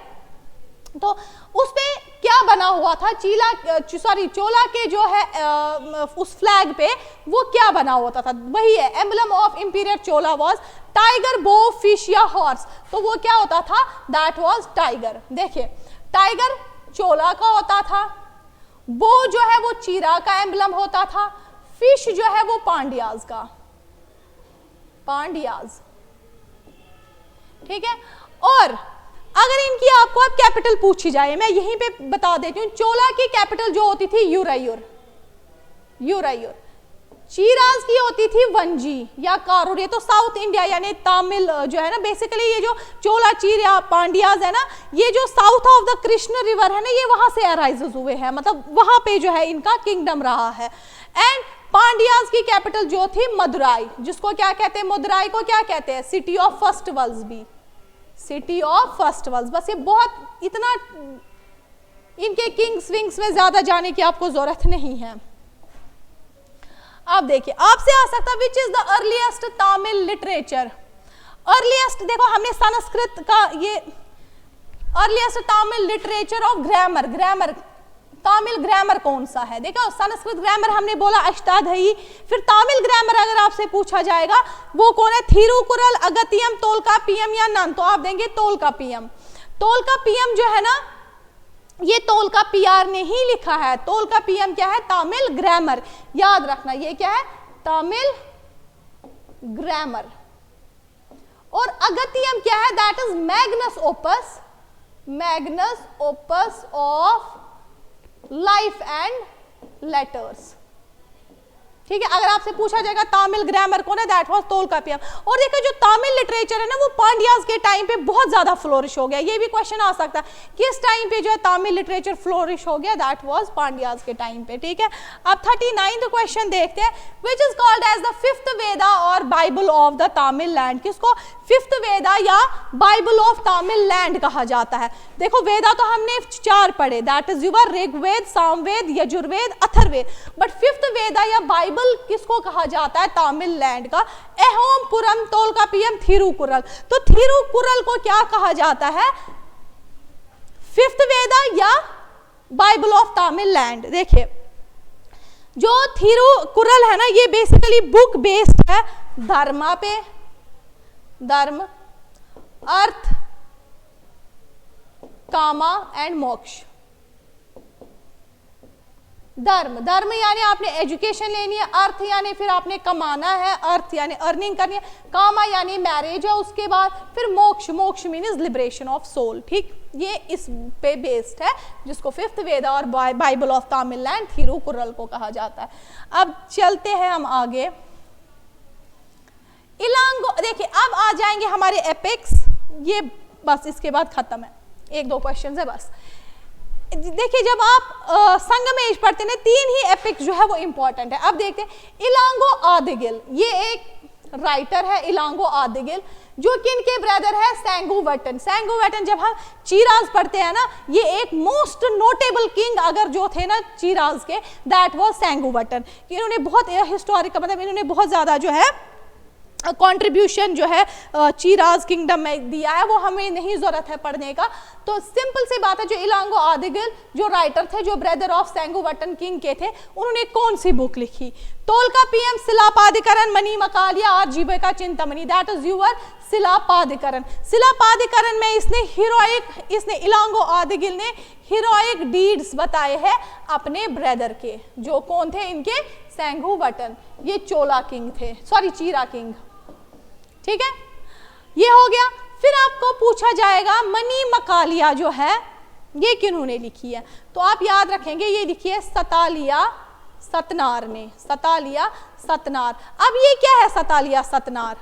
तो उसमें क्या बना हुआ था? चोला के जो है उस फ्लैग पे वो क्या बना होता था? वही है, emblem of imperial Chola was tiger, बो, फिश या हॉर्स। तो वो क्या होता था? That was tiger. देखिए टाइगर चोला का होता था, बो जो है वो चीरा का एम्बलम होता था, फिश जो है वो पांड्यास का, पांड्यास। ठीक है, और अगर इनकी आपको अब कैपिटल पूछी जाए, मैं यहीं पे बता देती हूँ, चोला की कैपिटल जो होती थी यूरायूर, चीराज की होती थी वंजी या कारूर। ये तो साउथ इंडिया यानी तमिल जो है ना, बेसिकली ये जो चोला, चीरा, पांड्यास है ना, ये जो south of the Krishna river है ना, ये वहां से अराइजेस हुए हैं, मतलब वहां पे जो है इनका किंगडम रहा है। एंड पांड्यास की कैपिटल जो थी मदुराई, जिसको क्या कहते हैं? मदुराई को क्या कहते हैं? सिटी ऑफ फेस्टिवल्स भी, सिटी ऑफ फेस्टिवल्स। बस ये बहुत इतना इनके किंग्स विंग्स में ज्यादा जाने की आपको जरूरत नहीं है। अब देखिए आपसे आ सकता है which is the earliest Tamil literature. Earliest देखो हमने संस्कृत का ये earliest Tamil literature of grammar Tamil grammar कौन सा है? देखो संस्कृत ग्रामर हमने बोला अष्टाध्यायी। फिर तमिल ग्रामर अगर आपसे पूछा जाएगा वो कौन है? थिरुकुरल, अगतियम, तोल्काप्पियम या नन। तो आप देंगे तोल्काप्पियम। तोल्काप्पियम जो है ना, ये तोल्काप्पियर ने ही लिखा है। तोल्काप्पियम क्या है? तमिल ग्रामर। याद रखना ये क्या है? तमिल ग्रामर। और अगतियम क्या है? That is Magnus opus of life and letters. ठीक है, अगर आपसे पूछा जाएगा तमिल ग्रामर कौन है? That was Tolkappiyam. और देखो जो तमिल लिटरेचर है ना, वो पांड्यास के टाइम पे बहुत ज्यादा फ्लोरिश हो गया। ये भी क्वेश्चन आ सकता है किस टाइम पे जो है तमिल लिटरेचर फ्लोरिश हो गया? दैट वाज पांड्यास के टाइम पे। ठीक है, अब 39वां क्वेश्चन देखते हैं, which is called as the fifth Veda और bible of the Tamil land. किसको फिफ्थ वेदा या बाइबल ऑफ तमिल लैंड कहा जाता है? देखो वेदा तो हमने 4 पढ़े, that is your Rigveda, Samaveda, Yajurveda, Atharvaveda. But fifth Veda या बाइबल किसको कहा जाता है? तमिल लैंड का। अहोम, पुरम, तोल्काप्पियम, थिरुकुरल। तो थिरुकुरल को क्या कहा जाता है? फिफ्थ वेदा या बाइबल ऑफ तमिल लैंड। देखिए जो थिरुकुरल है ना, ये बेसिकली बुक बेस्ड है धर्मा पे, धर्म, अर्थ, कामा एंड मोक्ष। धर्म यानी आपने एजुकेशन लेनी है, अर्थ यानी फिर आपने कमाना है, अर्थ यानी अर्निंग करनी है, कामा यानी मैरिज है, उसके बाद फिर मोक्ष मीन्स लिबरेशन ऑफ सोल। ठीक, ये इस पे बेस्ड है, जिसको फिफ्थ वेदा और bible of Tamil land Thirukkural को कहा जाता है। अब चलते हैं हम आगे। इलांगो, देखिए अब आ जाएंगे हमारे एपिक्स, ये बस इसके बाद खत्म है, 1-2 क्वेश्चन है बस। देखिए जब आप संगमेश पढ़ते हैं 3 ही एपिक्स जो है वो इंपॉर्टेंट है। अब देखते हैं इलांगो आदिगिल, ये एक राइटर है इलांगो आदिगिल, जो कि इनके ब्रदर है सेंगुवटन। सेंगुवटन जब हम चीराज पढ़ते हैं ना, ये एक मोस्ट नोटेबल किंग अगर जो थे ना चीराज के, दैट वाज सेंगुवटन। इन्होंने बहुत हिस्टोरिकल, मतलब इन्होंने बहुत ज्यादा जो है कंट्रीब्यूशन जो है चीराज किंगडम में दिया है, वो हमें नहीं जरूरत है पढ़ने का। तो सिंपल सी बात है, जो इलांगो आदिगिल जो राइटर थे, जो ब्रदर ऑफ सेंगुवटन किंग के थे, उन्होंने कौन सी बुक लिखी? तोल्काप्पियम, शिलापादिकरण, मणिमकालिया और Jivaka Chintamani. That is your Silappadikaram. Silappadikaram में इसने इलांगो आदिगिल ने हीरोइक डीड्स बताए हैं अपने ब्रदर के, जो कौन थे इनके, सेंगुवटन, ये चोला किंग थे, सॉरी चीरा किंग। ठीक है, ये हो गया। फिर आपको पूछा जाएगा मणिमकालिया जो है ये किन्होंने लिखी है, तो आप याद रखेंगे ये लिखी है सतालिया सतनार ने, सतालिया सतनार। अब ये क्या है सतालिया सतनार,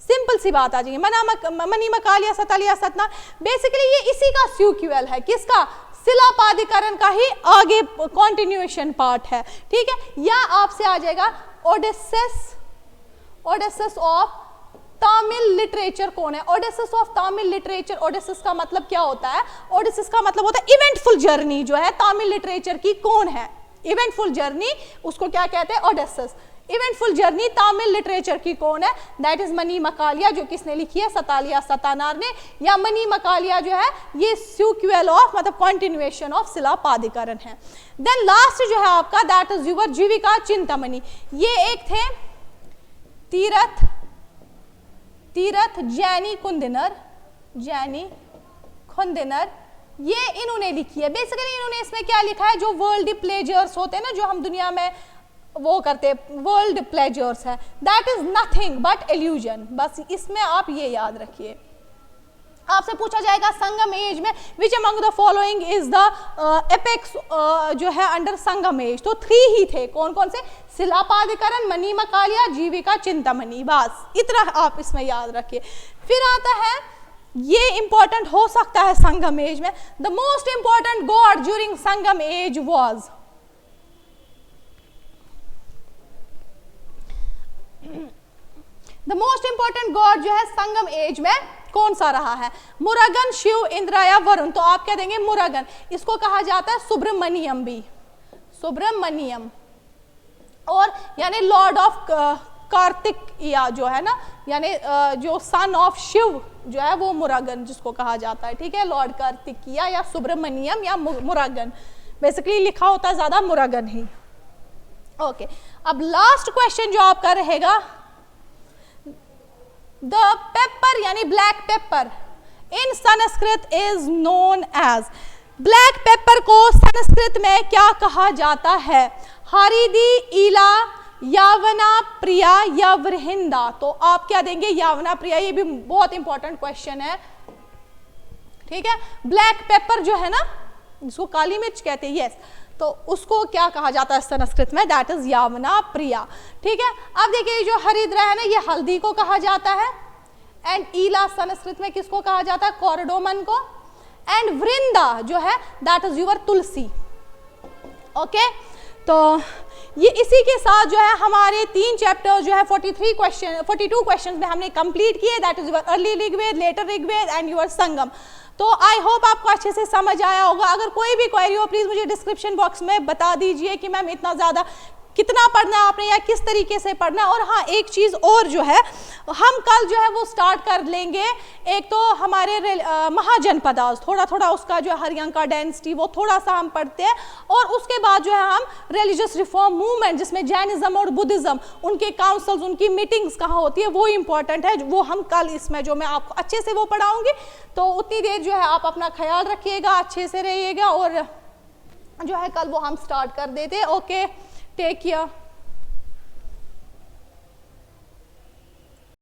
सिंपल सी बात आ जाएगी, मणिमकालिया सतालिया सतनार, बेसिकली ये इसी का सीक्वल है, किसका, शिलापादिकरण का ही आगे कंटिन्यूएशन पार्ट है। ठीक है, या आपसे आ जाएगा ओडेसिस, ओडेसिस ऑफ तमिल लिटरेचर कौन है, ओडेसिस ऑफ तमिल लिटरेचर। ओडेसिस का मतलब क्या होता है, ओडेसिस का मतलब होता है इवेंटफुल जर्नी जो है तमिल लिटरेचर की, कौन है, इवेंटफुल जर्नी, उसको क्या कहते हैं, ओडेसिस। इवेंटफुल जर्नी तमिल लिटरेचर की कौन है, दैट इज मणिमकालिया, जो किसने लिखी है, सतालिया सतानार ने, या मणिमकालिया जो है ये सीक्वल ऑफ मतलब कंटिन्यूएशन ऑफ शिलापादिकरण है। देन लास्ट जो है आपका दैट इज युवर जीविका चिंतामणि, ये एक थे तीरथ जैनी कुंदिनर, जैनी खुंदिनर, ये इन्होंने लिखी है। बेसिकली इन्होंने इसमें क्या लिखा है, जो वर्ल्ड प्लेजर्स होते हैं ना, जो हम दुनिया में वो करते हैं वर्ल्ड प्लेजर्स है, that is nothing but illusion. बस इसमें आप ये याद रखिए। आपसे पूछा जाएगा संगम एज में which among the following is the apex जो है अंडर संगम एज, तो 3 ही थे, कौन कौन से, शिलापादिकरण, मणिमकालिया, जीविका चिंतामणि, बस इतना आप इसमें याद रखिए। फिर आता है, ये इंपॉर्टेंट हो सकता है संगम एज में, the most important god during Sangam age was, the most important god जो है संगम एज में कौन सा रहा है, मुरुगन, शिव, इंद्र या वरुण, तो आप क्या देंगे, मुरुगन। इसको कहा जाता है सुब्रमण्यम भी, सुब्रमण्यम, और यानी लॉर्ड ऑफ कार्तिक या जो है ना, यानी जो सन ऑफ शिव जो है वो मुरुगन जिसको कहा जाता है। ठीक है, लॉर्ड कार्तिकिया या सुब्रमण्यम या मुरुगन, बेसिकली लिखा होता है ज्यादा मुरुगन ही। ओके, अब लास्ट क्वेश्चन जो आपका रहेगा, द पेपर यानी black paper in Sanskrit is known as, black paper को संस्कृत में क्या कहा जाता है, हरिदी, ईला, यावना प्रिया या वृहिंदा, तो आप क्या देंगे, यावना प्रिया, ये भी बहुत इंपॉर्टेंट क्वेश्चन है। ठीक है, ब्लैक पेपर जो है ना, जिसको काली मिर्च कहते हैं, यस, तो उसको क्या कहा जाता है संस्कृत में, दैट इज यावना प्रिया। ठीक है, अब देखिए जो हरिद्रा है ना, ये हल्दी को कहा जाता है, एंड ईला संस्कृत में किसको कहा जाता है, कॉर्डोमन को, एंड वृंदा जो है that is your tulsi. Okay, तो ये इसी के साथ जो है हमारे 3 चैप्टर जो है 42 क्वेश्चन में हमने कंप्लीट किए, that is your early Rigveda, later Rigveda and your Sangam. तो आई होप आपको अच्छे से समझ आया होगा। अगर कोई भी क्वेरी हो प्लीज मुझे डिस्क्रिप्शन बॉक्स में बता दीजिए कि मैम इतना ज़्यादा कितना पढ़ना है आपने या किस तरीके से पढ़ना है। और हाँ, एक चीज़ और जो है, हम कल जो है वो स्टार्ट कर लेंगे, एक तो हमारे महाजनपदास, थोड़ा थोड़ा उसका जो है हरियंका डेंसिटी वो थोड़ा सा हम पढ़ते हैं, और उसके बाद जो है हम रिलीजियस रिफॉर्म मूवमेंट जिसमें जैनिज्म और बुद्धिज्म, उनके काउंसिल्स, उनकी मीटिंग्स कहाँ होती है, वो इंपॉर्टेंट है, वो हम कल इसमें जो मैं आपको अच्छे से वो पढ़ाऊँगी। तो उतनी देर जो है आप अपना ख्याल रखिएगा, अच्छे से रहिएगा, और जो है कल वो हम स्टार्ट कर देते। Okay, take care.